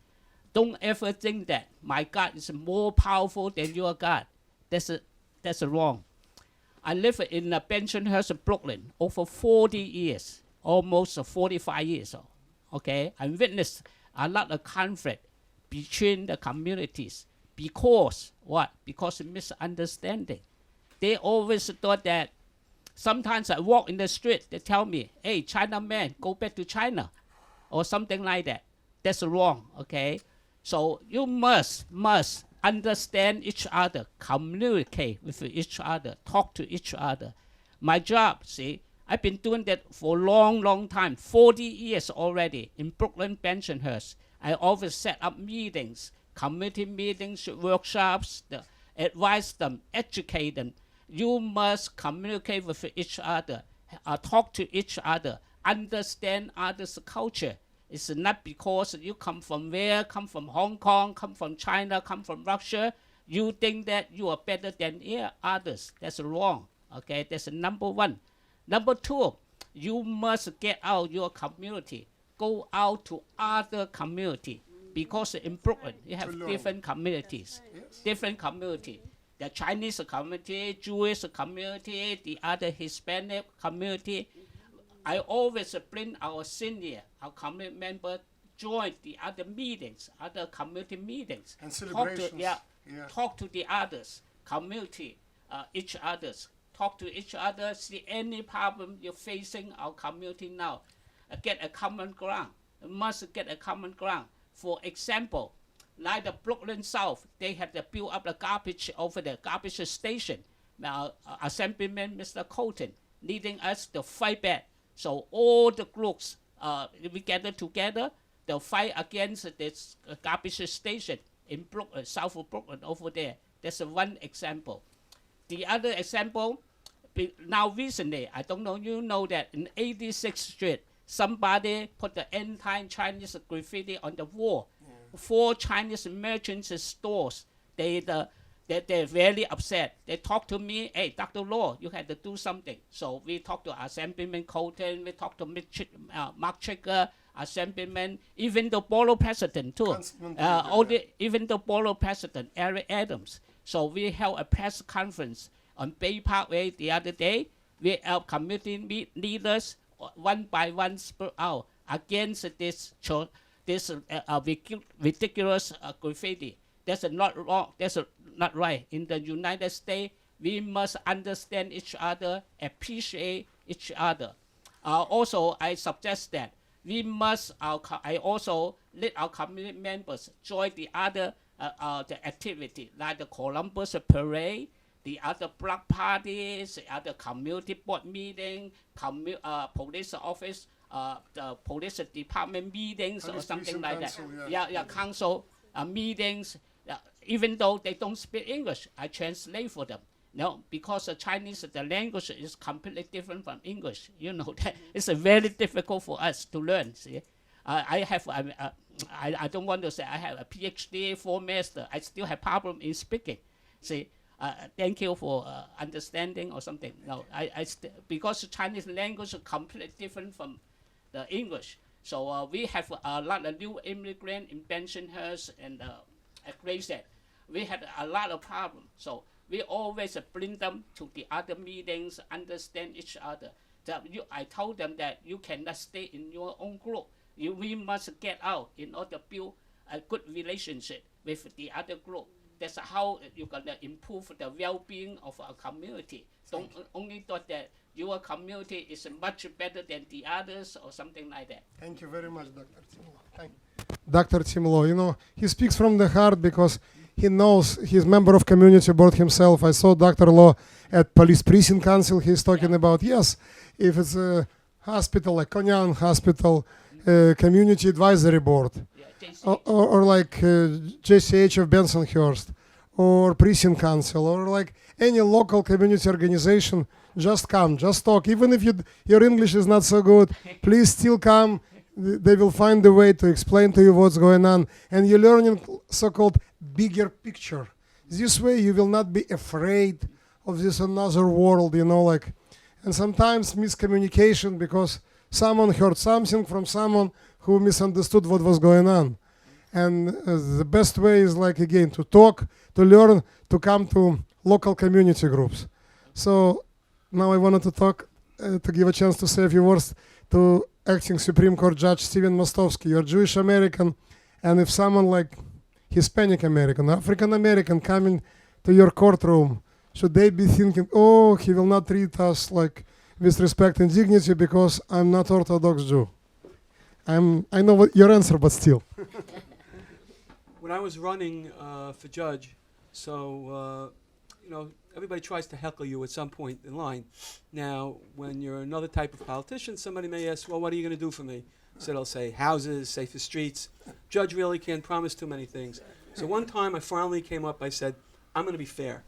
Don't ever think that my God is more powerful than your God. That's wrong. I live in Bensonhurst, Brooklyn, over 40 years, almost 45 years. Okay, I witnessed a lot of conflict between the communities. Because what? Because of misunderstanding. They always thought that sometimes I walk in the street, they tell me, hey, China man, go back to China, or something like that. That's wrong, okay? So you must understand each other, communicate with each other, talk to each other. My job, see, I've been doing that for a long time, 40 years already in Brooklyn, Bensonhurst. I always set up meetings, community meetings, workshops, advise them, educate them. You must communicate with each other, talk to each other, understand others' culture. It's not because you come from where, come from Hong Kong, come from China, come from Russia, you think that you are better than others. That's wrong, okay? That's number one. Number two, you must get out your community. Go out to other community. Because in Brooklyn, you have different communities, The Chinese community, Jewish community, the other Hispanic community. I always bring our senior, our community member, join the other meetings, other community meetings. And celebrations. Talk to the others, community, each others. Talk to each other, see any problem you're facing our community now. Get a common ground. You must get a common ground. For example, like the Brooklyn South, they had to build up the garbage over the garbage station. Now, Assemblyman Mr. Colton leading us to fight back. So all the groups, we gather together to fight against this garbage station in Brooklyn, south of Brooklyn over there. That's one example. The other example, now recently, I don't know, you know that in 86th Street, somebody put the anti-Chinese graffiti on the wall. 4 Chinese merchants' stores, they're very upset. They talk to me, hey, Dr. Law, you had to do something. So we talked to Assemblyman Colton, we talked to Mark Chicker, Assemblyman, even the borough president too. Even the borough president, Ari Adams. So we held a press conference on Bay Parkway the other day. We our community leaders one by one spoke out against this ridiculous graffiti. That's not wrong. That's not right. In the United States, we must understand each other, appreciate each other. Also, I suggest that we must. I also let our community members join the other the activity, like the Columbus Parade, the other block parties, the other community board meeting, police office, the police department meetings, or something like council, that. Council meetings. Even though they don't speak English, I translate for them. No, because the Chinese, the language is completely different from English. You know that it's very difficult for us to learn. See, I have. I don't want to say I have a PhD, 4 master. I still have problem in speaking. See, thank you for understanding or something. No, because the Chinese language is completely different from the English. So we have a lot of new immigrants in Bensonhurst and at Gravesend. We had a lot of problems. So we always bring them to the other meetings, understand each other. I told them that you cannot stay in your own group. We must get out in order to build a good relationship with the other group. That's how you're going to improve the well-being of our community. Don't only thought that your community is much better than the others or something like that. Thank you very much, Dr. Timlo. Dr. Timlo, you know, he speaks from the heart because he knows he's member of community board himself. I saw Dr. Law at Police Precinct Council. He's talking about, yes, if it's a hospital like Coney Island Hospital, Community Advisory Board, or like JCH of Bensonhurst, or Precinct Council, or like any local community organization, just come, just talk. Even if your English is not so good, please still come. They will find a way to explain to you what's going on. And you're learning so-called bigger picture. This way you will not be afraid of this another world, you know, like, and sometimes miscommunication because someone heard something from someone who misunderstood what was going on. And the best way is, like, again, to talk, to learn, to come to local community groups. So now I wanted to talk, to give a chance to say a few words to Acting Supreme Court Judge Stephen Mostovsky. You're Jewish American, and if someone like Hispanic American, African American coming to your courtroom, should they be thinking, oh, he will not treat us like with respect and dignity because I'm not Orthodox Jew? I know what your answer, but still. When I was running for judge, so you know, everybody tries to heckle you at some point in line. Now, when you're another type of politician, somebody may ask, well, what are you going to do for me? So they'll say houses, safer streets. Judge really can't promise too many things. So one time I finally came up, I said, I'm going to be fair.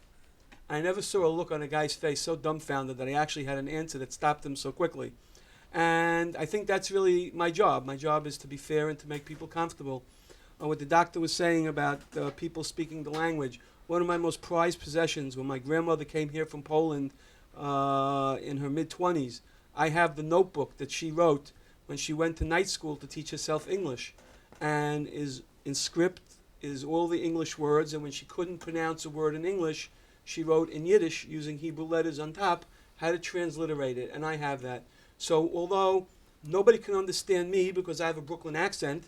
I never saw a look on a guy's face so dumbfounded that I actually had an answer that stopped him so quickly. And I think that's really my job. My job is to be fair and to make people comfortable. What the doctor was saying about people speaking the language, one of my most prized possessions, when my grandmother came here from Poland in her mid-20s, I have the notebook that she wrote when she went to night school to teach herself English, and is in script is all the English words, and when she couldn't pronounce a word in English, she wrote in Yiddish using Hebrew letters on top how to transliterate it, and I have that. So although nobody can understand me because I have a Brooklyn accent,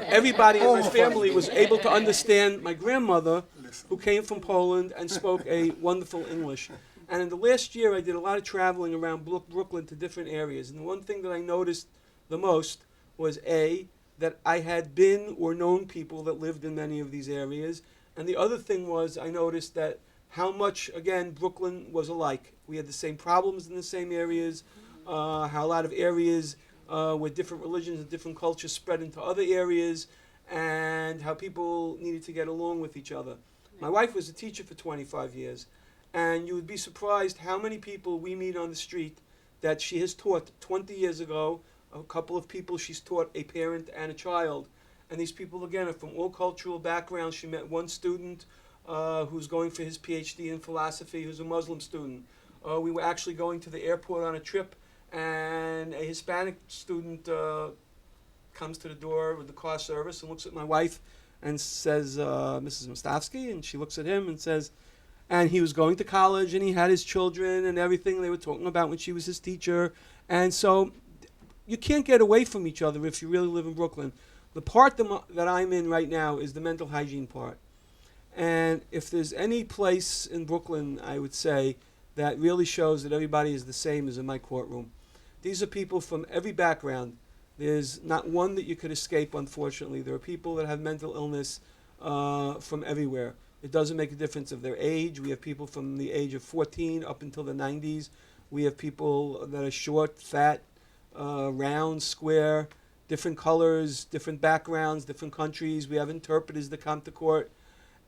everybody in my family was able to understand my grandmother, who came from Poland and spoke a wonderful English. And in the last year, I did a lot of traveling around Brooklyn to different areas. And the one thing that I noticed the most was, A, that I had been or known people that lived in many of these areas. And the other thing was I noticed that how much, again, Brooklyn was alike. We had the same problems in the same areas, how a lot of areas where different religions and different cultures spread into other areas, and how people needed to get along with each other. My wife was a teacher for 25 years. And you would be surprised how many people we meet on the street that she has taught 20 years ago. A couple of people she's taught, a parent and a child. And these people, again, are from all cultural backgrounds. She met one student who's going for his PhD in philosophy, who's a Muslim student. We were actually going to the airport on a trip, and a Hispanic student comes to the door with the car service and looks at my wife and says, Mrs. Mostofsky, and she looks at him and says, and he was going to college and he had his children and everything they were talking about when she was his teacher. And so you can't get away from each other if you really live in Brooklyn. The part that I'm in right now is the mental hygiene part. And if there's any place in Brooklyn, I would say, that really shows that everybody is the same as in my courtroom. These are people from every background. There's not one that you could escape, unfortunately. There are people that have mental illness from everywhere. It doesn't make a difference of their age. We have people from the age of 14 up until the 90s. We have people that are short, fat, round, square, different colors, different backgrounds, different countries. We have interpreters that come to court.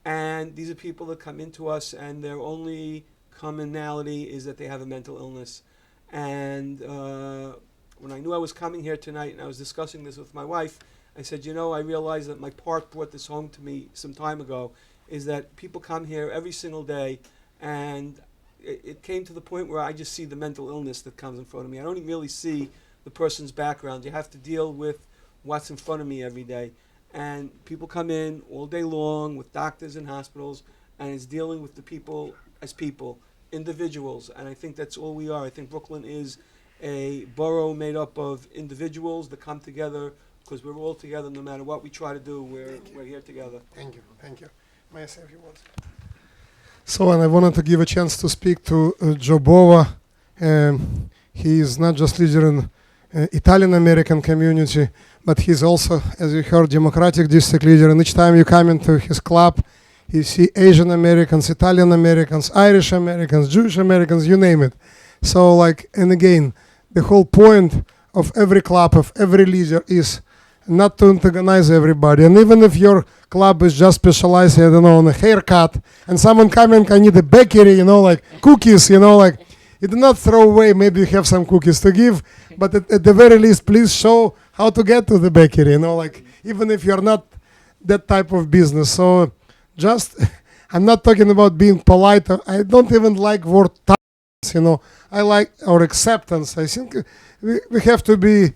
And these are people that come into us, and their only commonality is that they have a mental illness. And when I knew I was coming here tonight and I was discussing this with my wife, I said, I realized that my park brought this home to me some time ago, is that people come here every single day, and it came to the point where I just see the mental illness that comes in front of me. I don't even really see the person's background. You have to deal with what's in front of me every day. And people come in all day long with doctors and hospitals, and it's dealing with the people as people, individuals. And I think that's all we are. I think Brooklyn is a borough made up of individuals that come together because we're all together. No matter what we try to do, we're here together. Thank you. May I say a few words? So, and I wanted to give a chance to speak to Joe Bova. He is not just leader in Italian American community, but he's also, as you heard, Democratic district leader. And each time you come into his club, you see Asian Americans, Italian Americans, Irish Americans, Jewish Americans, you name it. So, and again, the whole point of every club, of every leader is not to antagonize everybody. And even if your club is just specialized, I don't know, on a haircut, and someone coming, I need a bakery, cookies, you do not throw away, maybe you have some cookies to give, but at the very least, please show how to get to the bakery, even if you're not that type of business. So just, I'm not talking about being polite. I don't even like word tolerance, I like our acceptance. I think we have to be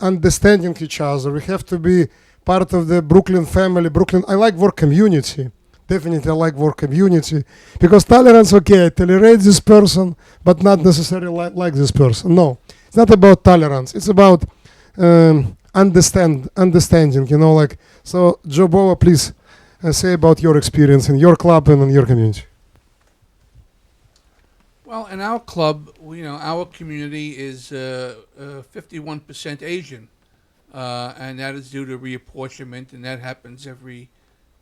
understanding each other. We have to be part of the Brooklyn family. I like word community. Definitely I like word community. Because tolerance, okay, I tolerate this person, but not necessarily like this person. No, it's not about tolerance. It's about understanding, So, Joe Bova, please say about your experience in your club and in your community. Well, in our club, our community is 51% Asian, and that is due to reapportionment, and that happens every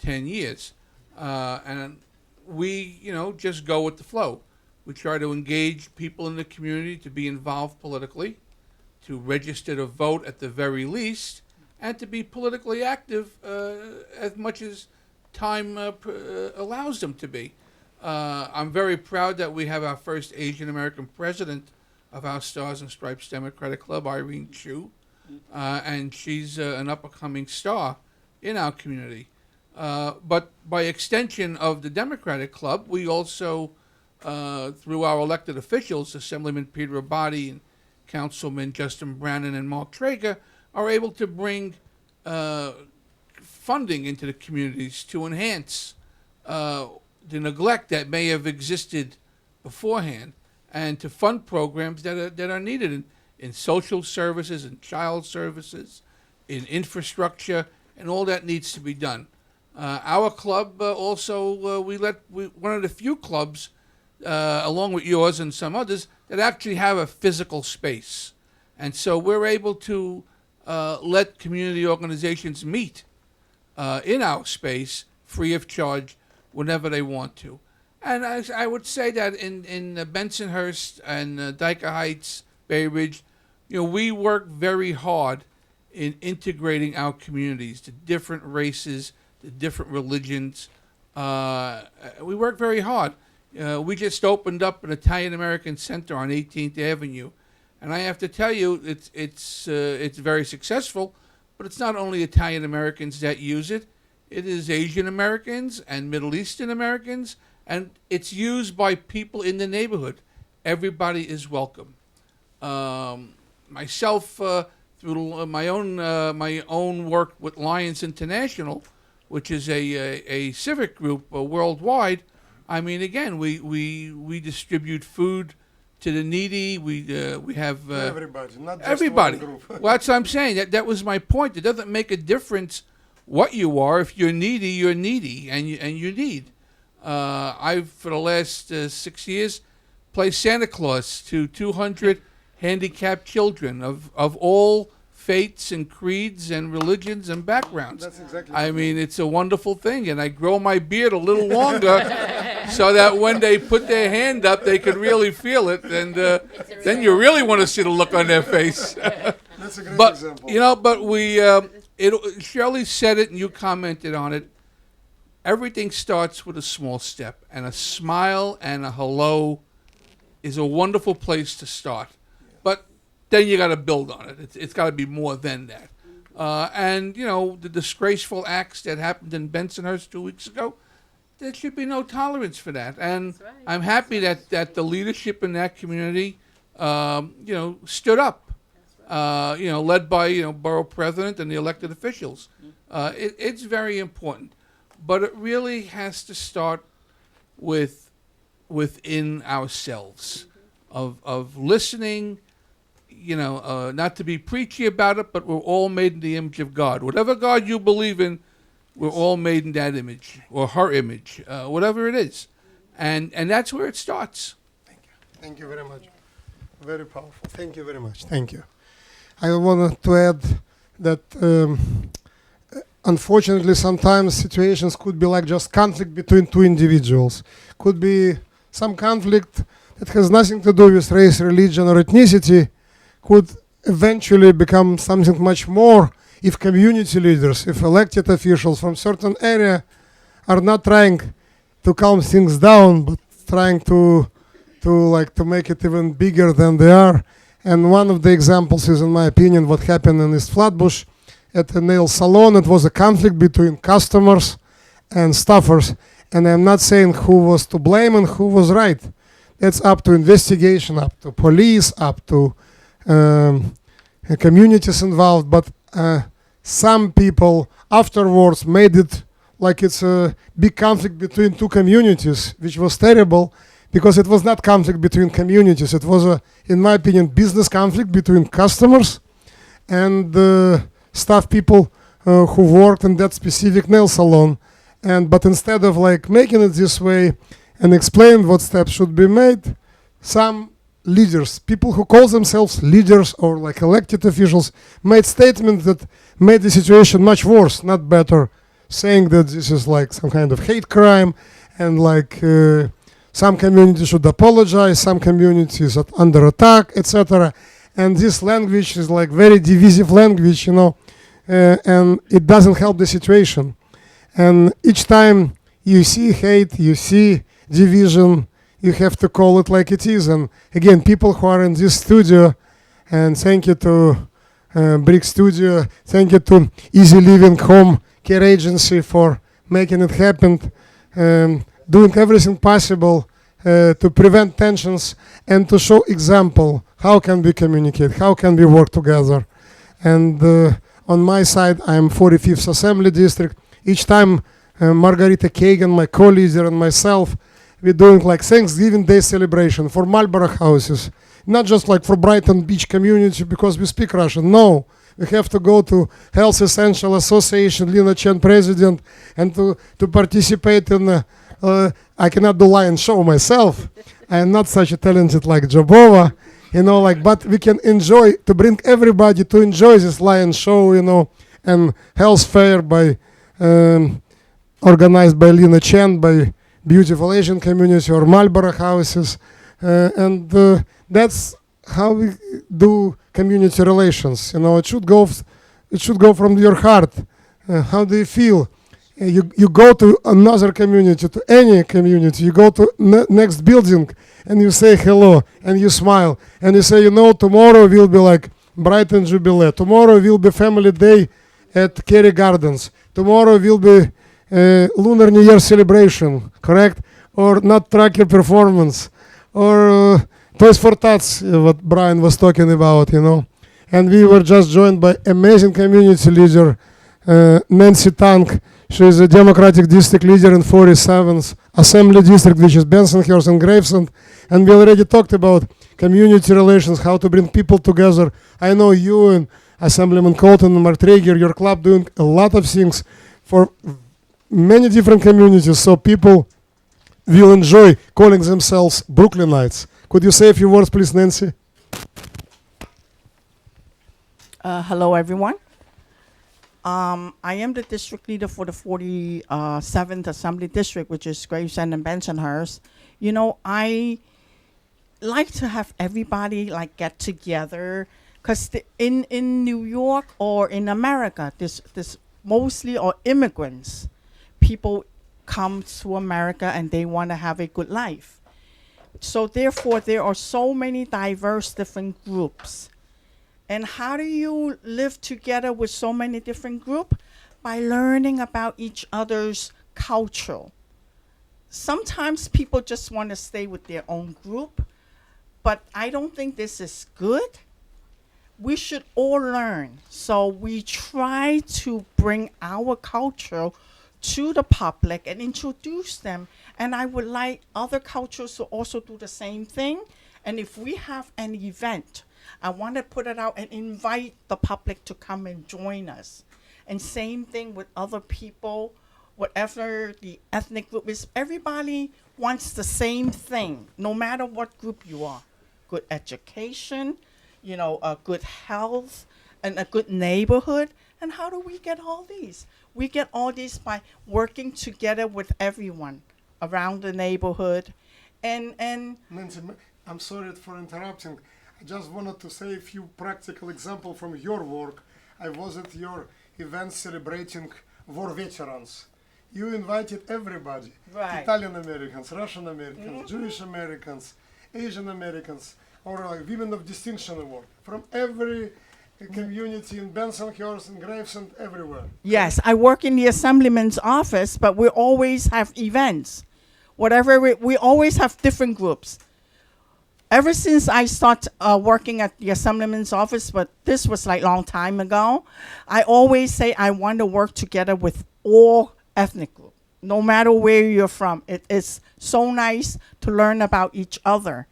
10 years. And we, just go with the flow. We try to engage people in the community to be involved politically, to register to vote at the very least, and to be politically active as much as time allows them to be. I'm very proud that we have our first Asian American president of our Stars and Stripes Democratic Club, Irene Chu, and she's an up-and-coming star in our community. But by extension of the Democratic Club, we also, through our elected officials, Assemblyman Peter Abadi and Councilman Justin Brannon and Mark Traeger, are able to bring funding into the communities to enhance the neglect that may have existed beforehand, and to fund programs that are needed in social services, in child services, in infrastructure, and all that needs to be done. Our club also, we're one of the few clubs, along with yours and some others, that actually have a physical space. And so we're able to let community organizations meet in our space free of charge whenever they want to. And I would say that in Bensonhurst and Dyker Heights, Bay Ridge, we work very hard in integrating our communities, the different races, the different religions. We work very hard. We just opened up an Italian American center on 18th Avenue, and I have to tell you, it's very successful. But it's not only Italian Americans that use it; it is Asian Americans and Middle Eastern Americans, and it's used by people in the neighborhood. Everybody is welcome. Myself, through my own work with Lions International, which is a civic group worldwide. I mean, again, we distribute food to the needy. We have everybody, not just everybody. one group. Well, that's what I'm saying. That was my point. It doesn't make a difference what you are. If you're needy, and you need. I've for the last 6 years played Santa Claus to 200 handicapped children of all faiths and creeds and religions and backgrounds. That's exactly. I mean, it's a wonderful thing, and I grow my beard a little longer so that when they put their hand up, they could really feel it, and then you really want to see the look on their face. That's a great But example. you know, but Shirley said it, and you commented on it. Everything starts with a small step, and a smile and a hello is a wonderful place to start. But then you got to build on it. It's got to be more than that. And you know, the disgraceful acts that happened in Bensonhurst 2 weeks ago, there should be no tolerance for that. And I'm happy that the leadership in that community, you know, stood up. You know, led by borough president and the elected officials. It's very important, but it really has to start within ourselves, of listening. You know, not to be preachy about it, but we're all made in the image of God. Whatever God you believe in, we're all made in that image or her image, whatever it is, and that's where it starts. Thank you very much. Very powerful. Thank you very much. Thank you. I wanted to add that unfortunately sometimes situations could be like just conflict between two individuals. Could be some conflict that has nothing to do with race, religion, or ethnicity, could eventually become something much more if community leaders, if elected officials from certain area are not trying to calm things down, but trying to make it even bigger than they are. And one of the examples is, in my opinion, what happened in East Flatbush at the nail salon. It was a conflict between customers and staffers. And I'm not saying who was to blame and who was right. That's up to investigation, up to police, up to communities involved. But some people afterwards made it like it's a big conflict between two communities, which was terrible. Because it was not conflict between communities. It was, in my opinion, business conflict between customers and staff people who worked in that specific nail salon. But instead of making it this way and explain what steps should be made, some leaders, people who call themselves leaders or elected officials, made statements that made the situation much worse, not better, saying that this is some kind of hate crime and some communities should apologize, some communities are under attack, etc. And this language is very divisive language, and it doesn't help the situation. And each time you see hate, you see division, you have to call it like it is. And again, people who are in this studio, and thank you to BRIC Studio, thank you to Easy Living Home Care Agency for making it happen. Doing everything possible to prevent tensions and to show example how can we communicate, how can we work together. And on my side, I'm 45th Assembly District. Each time Margarita Kagan, my co-leader, and myself, we're doing Thanksgiving Day celebration for Marlboro houses. Not just for Brighton Beach community because we speak Russian. No, we have to go to Health Essential Association, Lina Chen president, and to participate in I cannot do lion show myself. I am not such a talented like Bova, but we can enjoy, to bring everybody to enjoy this lion show, and health fair by organized by Lina Chen, by beautiful Asian community or Marlboro houses, and that's how we do community relations. It should go from your heart. How do you feel? You go to another community, to any community, you go to next building and you say hello and you smile and you say, tomorrow will be like Brighton Jubilee. Tomorrow will be family day at Carey Gardens. Tomorrow will be Lunar New Year celebration, correct? Or not tracker performance, or Toys for Tots, what Brian was talking about, And we were just joined by amazing community leader, Nancy Tong. She is a Democratic district leader in 47th Assembly District, which is Bensonhurst and Gravesend. And we already talked about community relations, how to bring people together. I know you and Assemblyman Colton and Mark Traeger, your club doing a lot of things for many different communities, so people will enjoy calling themselves Brooklynites. Could you say a few words, please, Nancy? Hello, everyone. I am the district leader for the 47th Assembly District, which is Gravesend and Bensonhurst. I like to have everybody get together, because in New York or in America, this mostly are immigrants. People come to America and they want to have a good life. So therefore, there are so many diverse different groups. And how do you live together with so many different groups? By learning about each other's culture. Sometimes people just want to stay with their own group, but I don't think this is good. We should all learn. So we try to bring our culture to the public and introduce them. And I would like other cultures to also do the same thing. And if we have an event, I want to put it out and invite the public to come and join us. And same thing with other people, whatever the ethnic group is. Everybody wants the same thing, no matter what group you are. Good education, a good health, and a good neighborhood. And how do we get all these? We get all these by working together with everyone around the neighborhood. And Nancy, I'm sorry for interrupting. I just wanted to say a few practical examples from your work. I was at your event celebrating war veterans. You invited everybody. Right. Italian Americans, Russian Americans, Jewish Americans, Asian Americans, or Women of Distinction Award. From every community in Bensonhurst and Gravesend, everywhere. Yes, I work in the assemblyman's office, but we always have events. We always have different groups. Ever since I started working at the assemblyman's office, but this was a long time ago, I always say I want to work together with all ethnic groups, no matter where you're from. It is so nice to learn about each other.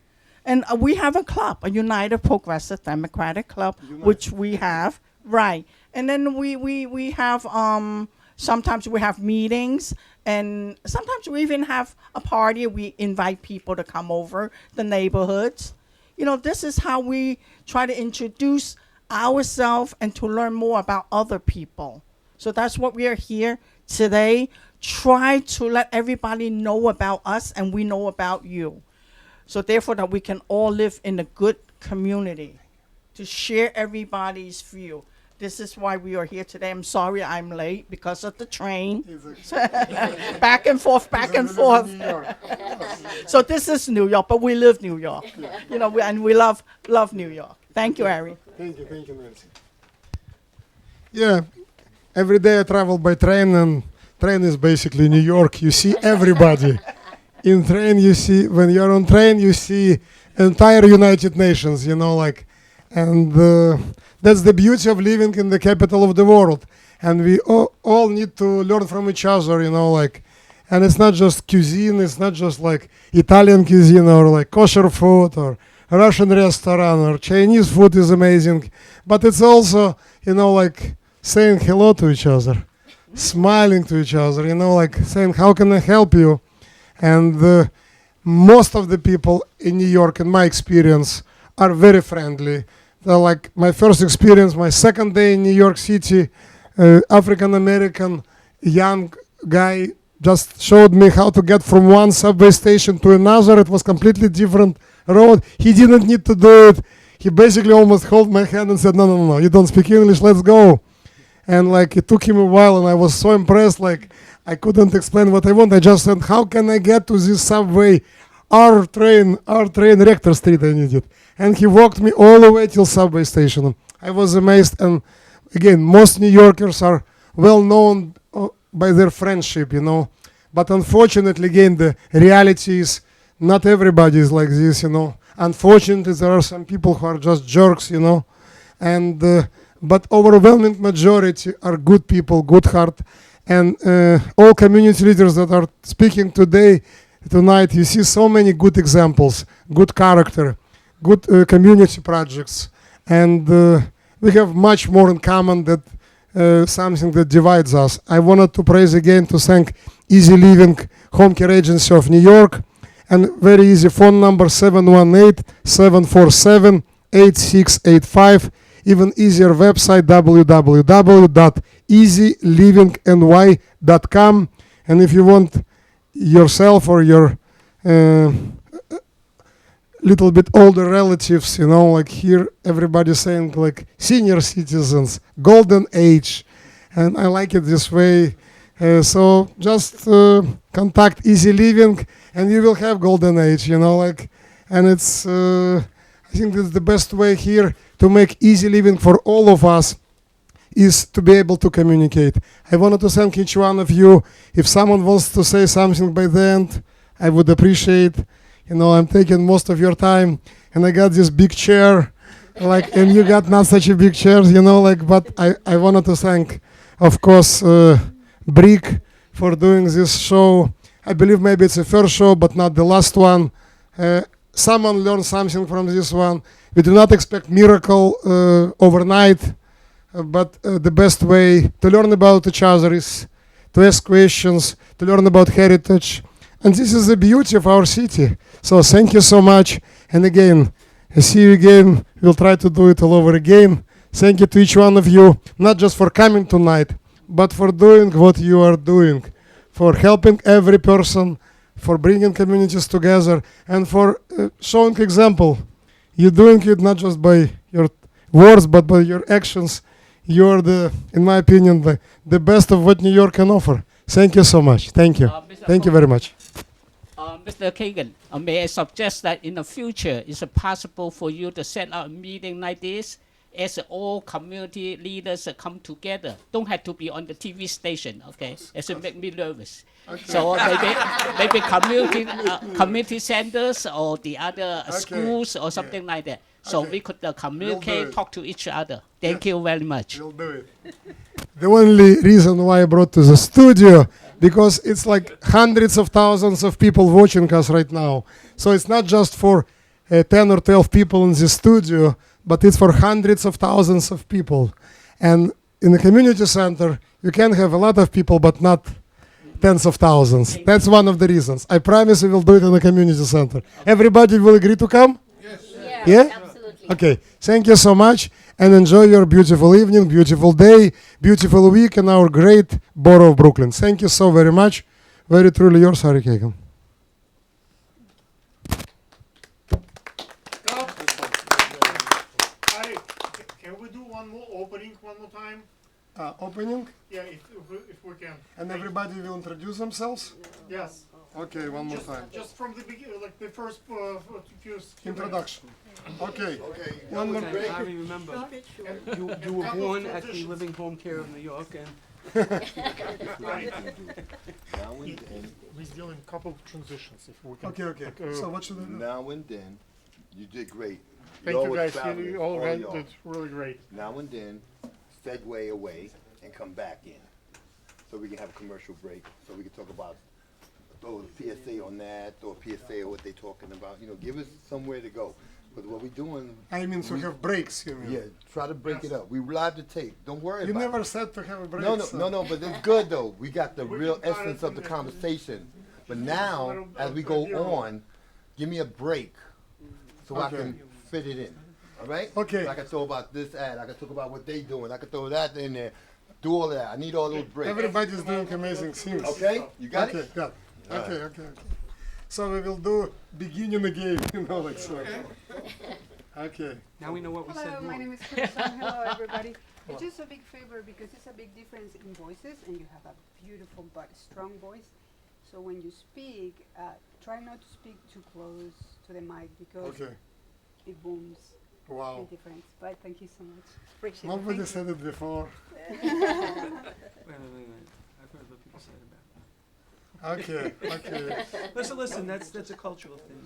And we have a club, a United Progressive Democratic Club, which we have, right. And then we have, sometimes we have meetings, and sometimes we even have a party. We invite people to come over the neighborhoods. This is how we try to introduce ourselves and to learn more about other people. So that's what we are here today. Try to let everybody know about us and we know about you. So therefore that we can all live in a good community, to share everybody's view. This is why we are here today. I'm sorry I'm late because of the train. Back and forth. So this is New York, but we live New York. And we love New York. Thank you, Ari. Thank you, Nancy. Yeah, every day I travel by train, and train is basically New York. You see everybody. In train, when you're on train, you see entire United Nations, and that's the beauty of living in the capital of the world. And we all need to learn from each other, and it's not just cuisine, it's not just Italian cuisine or kosher food or Russian restaurant or Chinese food is amazing, but it's also, saying hello to each other, smiling to each other, saying, how can I help you? And most of the people in New York, in my experience, are very friendly. They're my first experience, my second day in New York City, African-American young guy just showed me how to get from one subway station to another. It was completely different road. He didn't need to do it. He basically almost held my hand and said, no, you don't speak English, let's go. And like it took him a while, and I was so impressed. Like I couldn't explain what I want. I just said, "How can I get to this subway? Our train, Rector Street. I need it." And he walked me all the way till subway station. I was amazed. And again, most New Yorkers are well known by their friendship, you know. But unfortunately, again, the reality is not everybody is like this, you know. Unfortunately, there are some people who are just jerks, you know. And but overwhelming majority are good people, good heart. And all community leaders that are speaking tonight, you see so many good examples, good character, good community projects. And we have much more in common than something that divides us. I wanted to praise again, to thank Easy Living Home Care Agency of New York, and very easy phone number 718-747-8685. Even easier website www.easylivingny.com. And if you want yourself or your little bit older relatives, you know, like here everybody's saying like senior citizens, golden age, and I like it this way. So just contact Easy Living and you will have golden age, you know, like, and it's I think that's the best way here to make easy living for all of us is to be able to communicate. I wanted to thank each one of you. If someone wants to say something by the end, I would appreciate. You know, I'm taking most of your time, and I got this big chair, like, and you got not such a big chair, you know, like, but I wanted to thank, of course, BRIC for doing this show. I believe maybe it's the first show, but not the last one. Someone learned something from this one. We do not expect miracle overnight, but the best way to learn about each other is to ask questions, to learn about heritage. And this is the beauty of our city. So thank you so much. And again, I see you again. We'll try to do it all over again. Thank you to each one of you, not just for coming tonight, but for doing what you are doing, for helping every person, for bringing communities together, and for showing example. You're doing it not just by your words, but by your actions. You're in my opinion, the best of what New York can offer. Thank you so much. Thank you. Thank you very much. Mr. Kagan, may I suggest that in the future, is it possible for you to set up a meeting like this as all community leaders come together? Don't have to be on the TV station, okay? As it make me nervous. Okay. So maybe community centers or the other schools or something like that. So we could communicate, talk to each other. Thank you very much. We'll do it. The only reason why I brought to the studio, because it's like hundreds of thousands of people watching us right now. So it's not just for 10 or 12 people in the studio, but it's for hundreds of thousands of people. And in the community center, you can have a lot of people, but not tens of thousands. That's one of the reasons. I promise we will do it in the community center. Okay. Everybody will agree to come? Yes. Yeah? Absolutely. Okay. Thank you so much, and enjoy your beautiful evening, beautiful day, beautiful week in our great borough of Brooklyn. Thank you so very much. Very truly yours, Ari Kagan. Can we do one more opening one more time? Opening? Yeah, if we can. And everybody will introduce themselves? Yes. Okay, one more time. Just from the beginning, like the first few introduction. Okay. Okay. One more break. I remember. You were born at the Living Home Care of New York, and we're doing a couple of transitions if we can. Okay. So what should I do? Now and then, you did great. Thank you guys. You all did really great. Now and then, segue away and come back in, so we can have a commercial break, so we can talk about throw a PSA on that, throw a PSA on what they're talking about. You know, give us somewhere to go. But what we're doing... I mean, so we have breaks, you mean? Yeah, try to break it up. We live the tape. Don't worry about it. You never said to have a break. No, but it's good, though. We got the real essence of the conversation. But now, as we go on, give me a break so I can fit it in. All right? Okay. So I can throw about this ad. I can talk about what they doing. I can throw that in there. Do all that. I need all those breaks. Everybody's doing amazing things. Okay? You got it? Okay, got it. Okay. So we will do beginning again, you know, like so. Okay. Now we know what we said. Hello, my wrong. name is Kristen. Hello, everybody. It's just a big favor because it's a big difference in voices, and you have a beautiful but strong voice. So when you speak, try not to speak too close to the mic because it booms. Wow. The difference. But thank you so much. Appreciate Nobody it. said it before. Wait. I've heard what people say about Okay, okay. Listen, that's a cultural thing.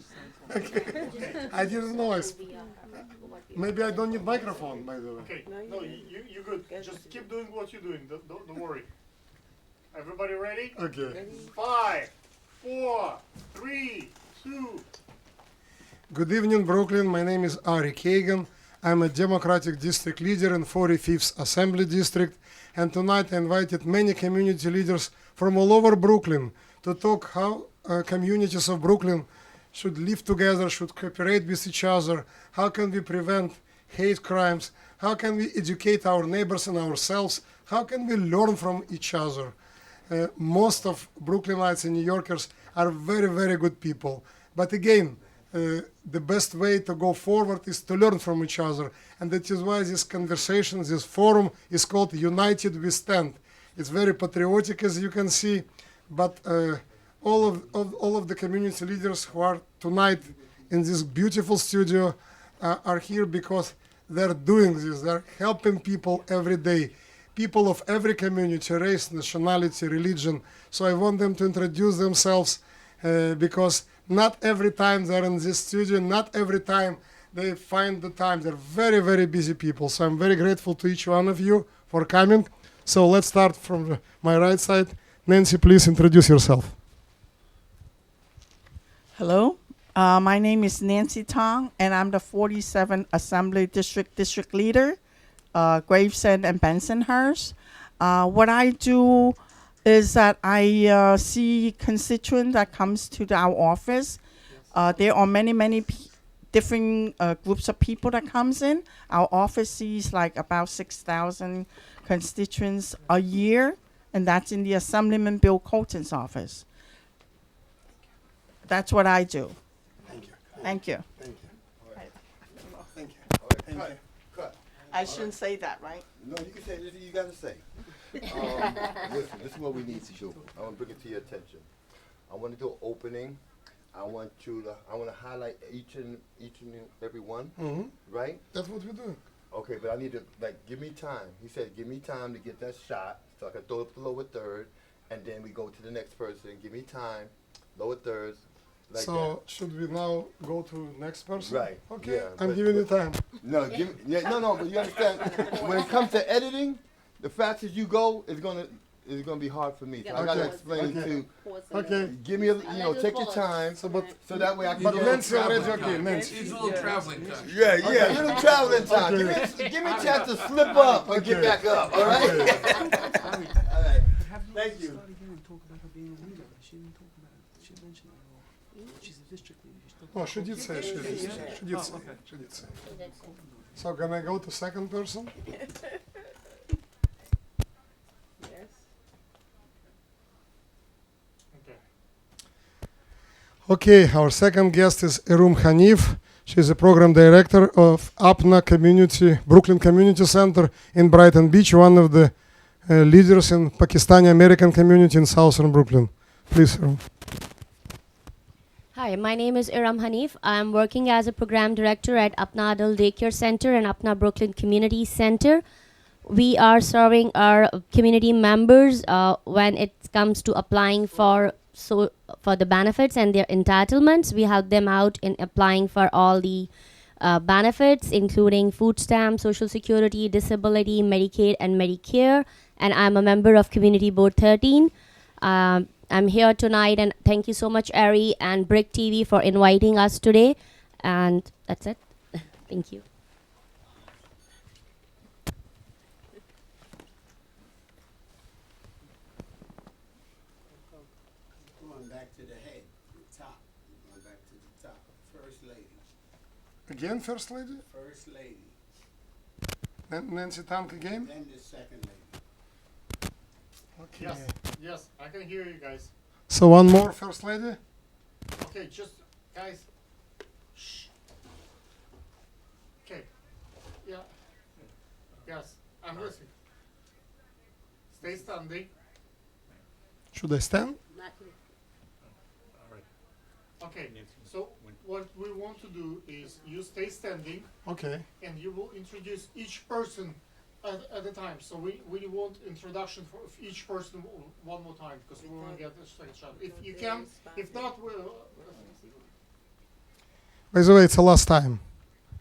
Okay. I didn't know. Maybe I don't need microphone, by the way. Okay, no, you good. Just keep doing what you're doing. Don't worry. Everybody ready? Okay. 5, 4, 3, 2. Good evening, Brooklyn. My name is Ari Kagan. I'm a Democratic District Leader in 45th Assembly District. And tonight I invited many community leaders from all over Brooklyn to talk how communities of Brooklyn should live together, should cooperate with each other, how can we prevent hate crimes, how can we educate our neighbors and ourselves, how can we learn from each other. Most of Brooklynites and New Yorkers are very, very good people. But again, the best way to go forward is to learn from each other. And that is why this conversation, this forum is called United We Stand. It's very patriotic, as you can see, but all of the community leaders who are tonight in this beautiful studio are here because they're doing this. They're helping people every day. People of every community, race, nationality, religion. So I want them to introduce themselves because not every time they're in this studio, not every time they find the time. They're very, very busy people. So I'm very grateful to each one of you for coming. So let's start from my right side. Nancy, please introduce yourself. Hello, my name is Nancy Tong, and I'm the 47th Assembly District Leader, Gravesend and Bensonhurst. What I do is that I see constituents that comes to our office. There are many different groups of people that comes in. Our office sees like about 6,000 constituents a year, and that's in the Assemblyman Bill Colton's office. That's what I do. Thank you. Thank you. Thank you. Thank you. Thank you. Cut. I shouldn't say that, right? No, you can say anything you got to say. Listen, this is what we need to do. I want to bring it to your attention. I want to do an opening. I want to highlight each and every one, right? That's what we're doing. Okay, but I need to, give me time. He said, give me time to get that shot so I can throw up the lower third, and then we go to the next person. Give me time, lower thirds, like so that. should we now go to next person? Right. Okay, Yeah, I'm giving you time. No, but you understand, when it comes to editing, the fastest you go is gonna be hard for me. So I gotta explain to. Okay. Give me take your time. So that way I can. But get Nancy already Traveling okay. time. Nancy. It's a little traveling time. Yeah, a little traveling time. Okay. Give me a chance to slip up and get back up. All right. All right. Thank you. Talk about her being a leader. She didn't talk about it. She mentioned it at all. She's a district leader. Oh, she did say. She did say. Okay. She did say. So can I go to second person? Okay, our second guest is Erum Hanif. She's a program director of APNA Community, Brooklyn Community Center in Brighton Beach, one of the leaders in Pakistani American community in southern Brooklyn. Please, Erum. Hi, my name is Erum Hanif. I'm working as a program director at APNA Adult Daycare Center and APNA Brooklyn Community Center. We are serving our community members when it comes to applying for the benefits and their entitlements. We help them out in applying for all the benefits, including food stamps, Social Security, disability, Medicaid, and Medicare. And I'm a member of Community Board 13. I'm here tonight, and thank you so much, Ari and BRIC TV, for inviting us today. And that's it. Thank you. Going back to the head, the top. Going back to the top. First lady. Again, first lady? First lady. Nancy Tank again? Then the second lady. Okay. Yes, I can hear you guys. So one more first lady? Okay, just guys. Shh. Okay. Yeah. Yes. I'm listening. Stay standing. Should I stand? Okay, so what we want to do is you stay standing. Okay. And you will introduce each person at a time. So we want introduction for each person one more time because we want to get a second shot. If you can, if not, we'll. By the way, it's the last time.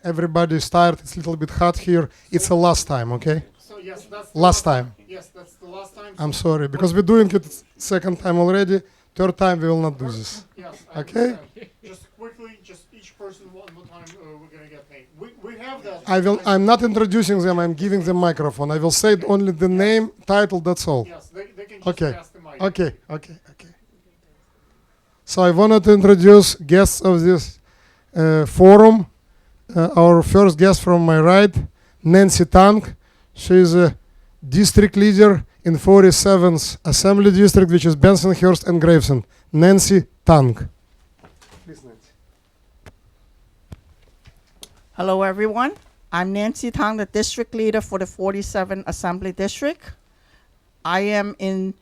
Everybody is tired. It's a little bit hot here. It's the last time, okay? So yes, that's the last time. Yes, that's the last time. I'm sorry because we're doing it second time already. Third time we will not do this. Yes, okay? Just quickly, just each person one more time. We're gonna get paid. We have that. I'm not introducing them. I'm giving them microphone. I will say only the name, title. That's all. Yes, they can just okay. pass the mic. Okay. So I wanted to introduce guests of this forum. Our first guest from my right, Nancy Tong. She is a district leader in 47th Assembly District, which is Bensonhurst and Gravesend. Nancy Tong. Please, Nancy. Hello, everyone. I'm Nancy Tong, the district leader for the 47th Assembly District. I am in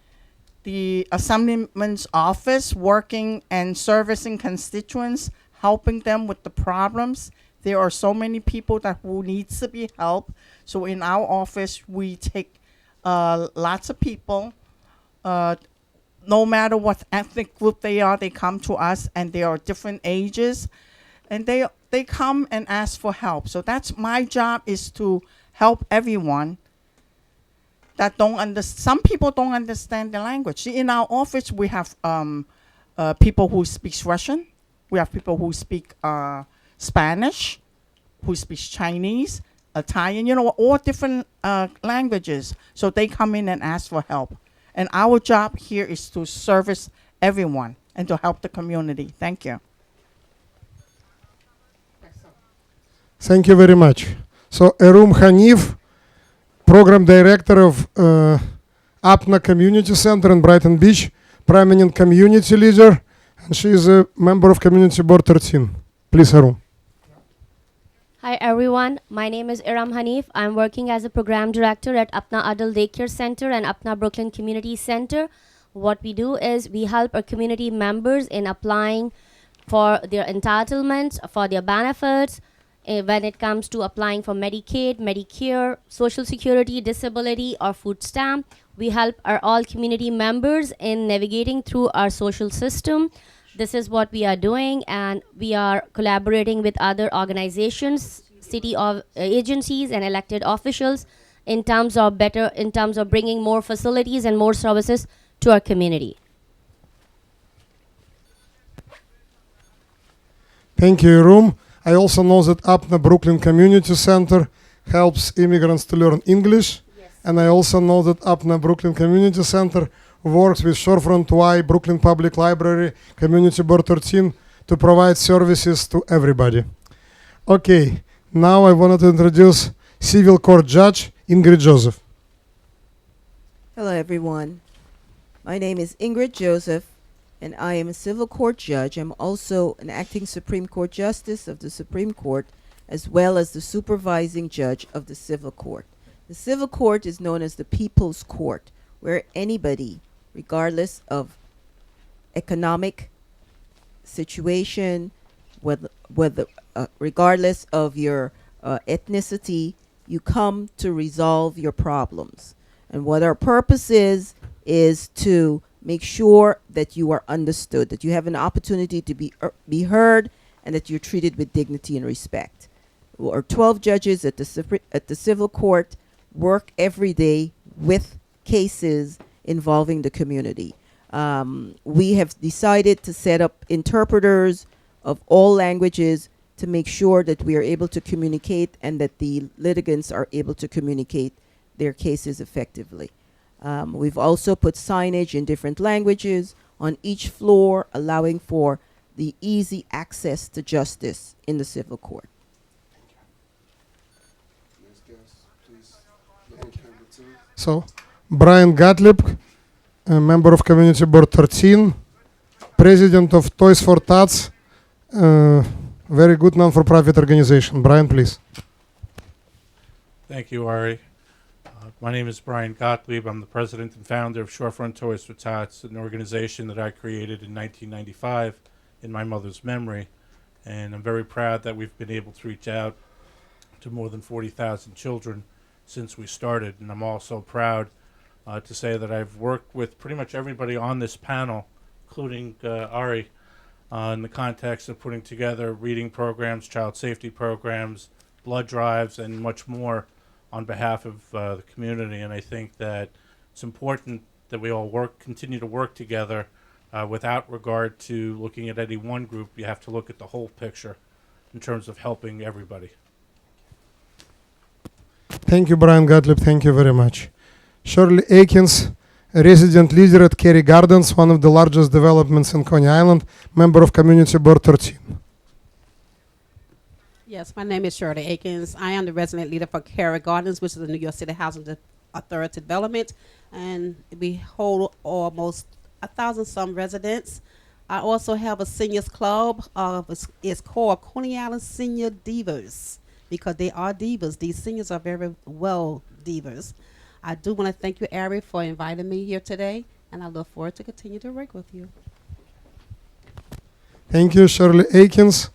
the Assemblyman's office working and servicing constituents, helping them with the problems. There are so many people who needs to be helped. So in our office, we take lots of people, no matter what ethnic group they are, they come to us, and they are different ages, and they come and ask for help. So that's my job, is to help everyone that don't understand. Some people don't understand the language. See, in our office, we have people who speak Russian. We have people who speak Spanish, who speak Chinese, Italian, all different languages. So they come in and ask for help. And our job here is to service everyone and to help the community. Thank you. Thank you very much. So Erum Hanif, Program Director of APNA Community Center in Brighton Beach, prominent community leader, and she is a member of Community Board 13. Please, Erum. Hi everyone, my name is Erum Hanif. I'm working as a program director at APNA Adult Daycare Center and APNA Brooklyn Community Center. What we do is we help our community members in applying for their entitlements, for their benefits, when it comes to applying for Medicaid, Medicare, Social Security, Disability, or food stamp. We help our all community members in navigating through our social system. This is what we are doing, and we are collaborating with other organizations, city agencies, and elected officials in terms of bringing more facilities and more services to our community. Thank you, Erum. I also know that APNA Brooklyn Community Center helps immigrants to learn English. Yes. And I also know that APNA Brooklyn Community Center works with Shorefront Y, Brooklyn Public Library, Community Board 13 to provide services to everybody. Okay, now I wanted to introduce Civil Court Judge Ingrid Joseph. Hello, everyone. My name is Ingrid Joseph, and I am a civil court judge. I'm also an acting Supreme Court Justice of the Supreme Court, as well as the supervising judge of the civil court. The civil court is known as the People's Court, where anybody, regardless of economic situation, regardless of your ethnicity, you come to resolve your problems. And what our purpose is to make sure that you are understood, that you have an opportunity to be heard, and that you're treated with dignity and respect. Our 12 judges at the civil court work every day with cases involving the community. We have decided to set up interpreters of all languages to make sure that we are able to communicate and that the litigants are able to communicate their cases effectively. We've also put signage in different languages on each floor, allowing for the easy access to justice in the civil court. So, Brian Gottlieb, a member of Community Board 13, president of Toys for Tots, very good non-for-profit organization. Brian, please. Thank you, Ari. My name is Brian Gottlieb. I'm the president and founder of Shorefront Toys for Tots, an organization that I created in 1995 in my mother's memory. And I'm very proud that we've been able to reach out to more than 40,000 children since we started. And I'm also proud to say that I've worked with pretty much everybody on this panel, including Ari, in the context of putting together reading programs, child safety programs, blood drives, and much more on behalf of the community. And I think that it's important that we all continue to work together without regard to looking at any one group. You have to look at the whole picture in terms of helping everybody. Thank you, Brian Gottlieb. Thank you very much. Shirley Aikens, a resident leader at Carey Gardens, one of the largest developments in Coney Island, member of Community Board 13. Yes, my name is Shirley Aikens. I am the resident leader for Carey Gardens, which is a New York City Housing Authority development, and we hold almost 1,000 some residents. I also have a seniors club. It's called Coney Island Senior Divas, because they are divas. These seniors are very well divas. I do want to thank you, Ari, for inviting me here today, and I look forward to continue to work with you. Thank you, Shirley Aikens,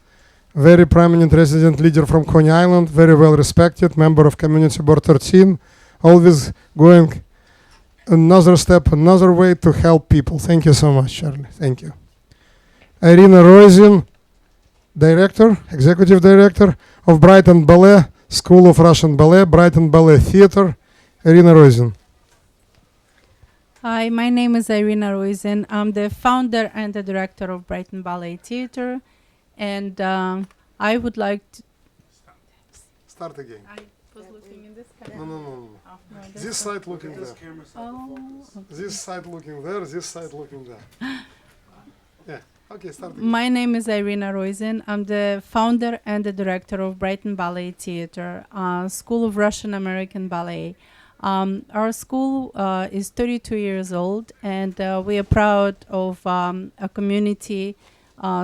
very prominent resident leader from Coney Island, very well respected, member of Community Board 13, always going another step, another way to help people. Thank you so much, Shirley. Thank you. Irina Roisin, director, executive director of Brighton Ballet, School of Russian Ballet, Brighton Ballet Theatre. Irina Roisin. Hi, my name is Irina Roisin. I'm the founder and the director of Brighton Ballet Theatre, and I would like to Start again. I was looking in this camera. No. Oh, no, This side looking there. Oh, This side looking there, this side looking there. Yeah, okay, start again. My name is Irina Roisin. I'm the founder and the director of Brighton Ballet Theatre, School of Russian American Ballet. Our school is 32 years old, and we are proud of a community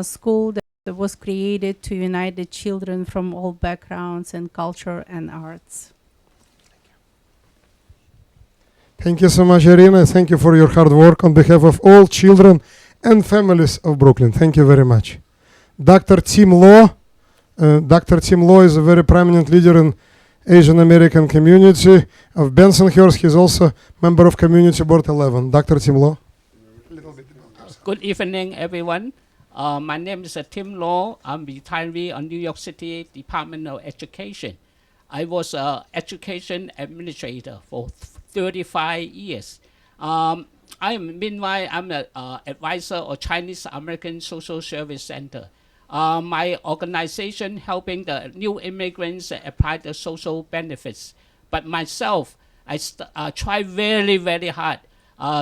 school that was created to unite the children from all backgrounds and culture and arts. Thank you so much, Irina. Thank you for your hard work on behalf of all children and families of Brooklyn. Thank you very much. Dr. Tim Law. Dr. Tim Law is a very prominent leader in Asian American community of Bensonhurst. He's also member of Community Board 11. Dr. Tim Law. Good evening, everyone. My name is Tim Law. I'm retiree on New York City Department of Education. I was an education administrator for 35 years. Meanwhile, I'm an advisor of Chinese American Social Service Center. My organization helping the new immigrants apply the social benefits. But myself, I try very, very hard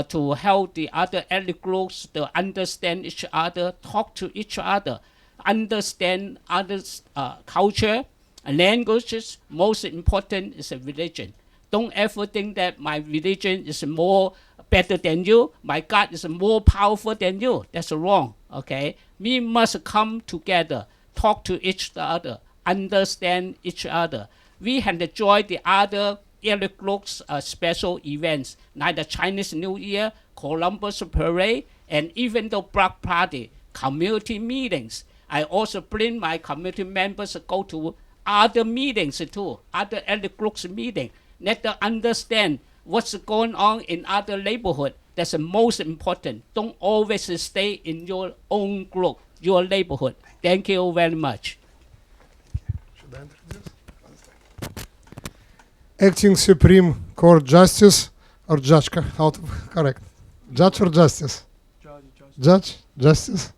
to help the other ethnic groups to understand each other, talk to each other, understand others' culture, languages. Most important is a religion. Don't ever think that my religion is more better than you, my God is more powerful than you. That's wrong, okay? We must come together, talk to each other, understand each other. We have enjoyed the other ethnic groups' special events, like the Chinese New Year, Columbus Parade, and even the Black Party, community meetings. I also bring my community members to go to other meetings too, other ethnic groups meeting. Let them understand what's going on in other neighborhood. That's the most important. Don't always stay in your own group, your neighborhood. Thank you very much. Should I introduce? Acting Supreme Court Justice or Judge, how to correct? Judge or Justice? Judge? Justice?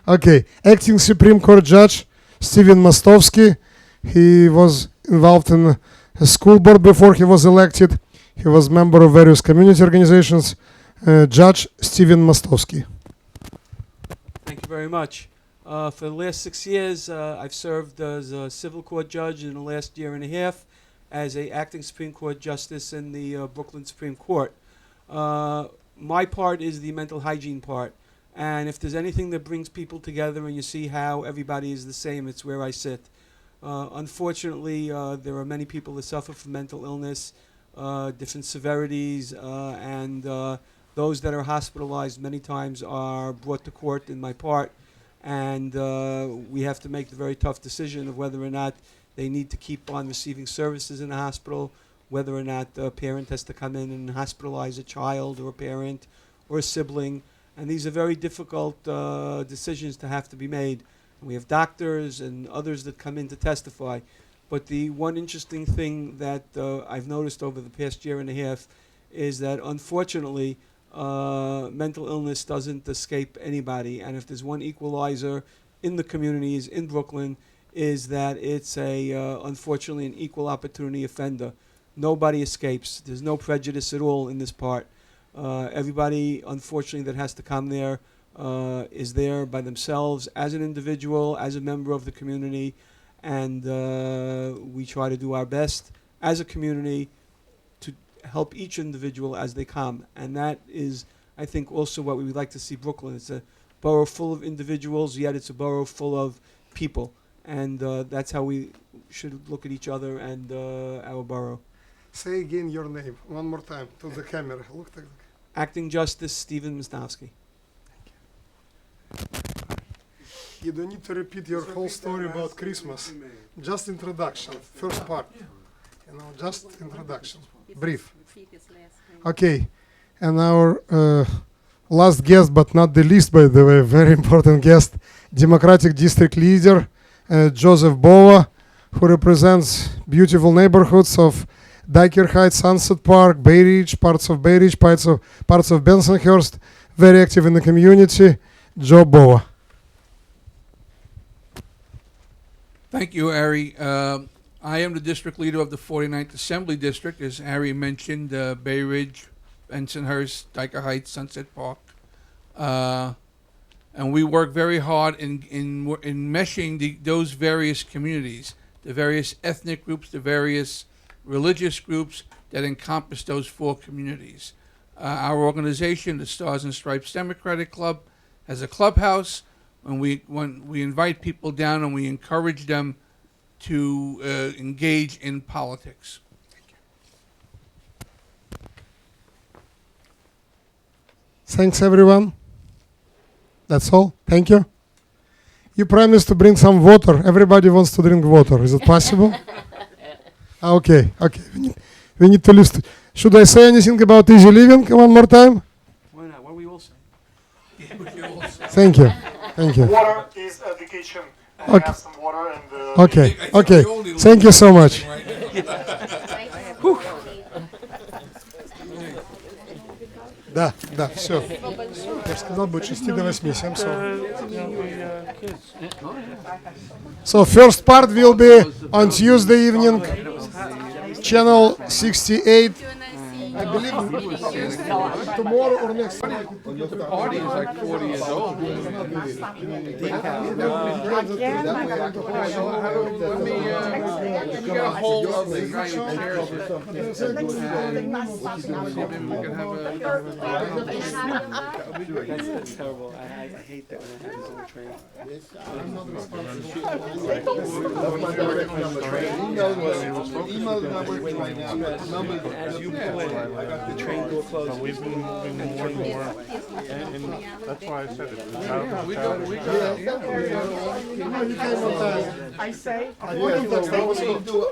Okay. Acting Supreme Court Judge Steven Mostovsky. He was involved in a school board before he was elected. He was member of various community organizations. Judge Steven Mostovsky. Thank you very much. For the last 6 years, I've served as a civil court judge in the last year and a half as a acting Supreme Court justice in the Brooklyn Supreme Court. My part is the mental hygiene part. And if there's anything that brings people together and you see how everybody is the same, it's where I sit. Unfortunately, there are many people that suffer from mental illness. different severities, and those that are hospitalized many times are brought to court in my part, and we have to make the very tough decision of whether or not they need to keep on receiving services in the hospital, whether or not a parent has to come in and hospitalize a child or a parent or a sibling. And these are very difficult decisions to have to be made. And we have doctors and others that come in to testify. But the one interesting thing that I've noticed over the past year and a half is that unfortunately mental illness doesn't escape anybody. And if there's one equalizer in the communities in Brooklyn, is that it's unfortunately an equal opportunity offender. Nobody escapes. There's no prejudice at all in this part. Everybody, unfortunately, that has to come there is there by themselves as an individual, as a member of the community, and we try to do our best as a community to help each individual as they come. And that is, I think, also what we would like to see Brooklyn. It's a borough full of individuals, yet it's a borough full of people. And that's how we should look at each other and our borough. Say again your name one more time to the camera. Look at Acting Justice Stephen Misnowski. You don't need to repeat your whole story about Christmas. Just introduction, first part. You know, just introduction, brief. Okay, and our last guest, but not the least, by the way, very important guest, Democratic District Leader Joseph Bova, who represents beautiful neighborhoods of Dyker Heights, Sunset Park, Bay Ridge, parts of Bensonhurst, very active in the community. Joe Bova. Thank you, Ari. I am the district leader of the 49th Assembly District, as Ari mentioned, Bay Ridge, Bensonhurst, Dyker Heights, Sunset Park. And we work very hard in meshing those various communities, the various ethnic groups, the various religious groups that encompass those four communities. Our organization, the Stars and Stripes Democratic Club, has a clubhouse. When we invite people down and we encourage them to engage in politics. Thanks, everyone. That's all. Thank you. You promised to bring some water. Everybody wants to drink water. Is it possible? Okay. We need to listen. Should I say anything about easy living one more time? Why not? What we all say. Thank you. Water is education. And Okay. have some water and Okay. Thank you so much. Да, все. Я же сказал, будет 6 до 8, 7 So first part will be on Tuesday evening, channel 68. I believe tomorrow or next week. The party is like 40 years old. That's terrible. I hate that when it happens on the train. I'm not Email's not working right now. As you play, the train door closes. We've been moving more and more, and that's why I said it. I say,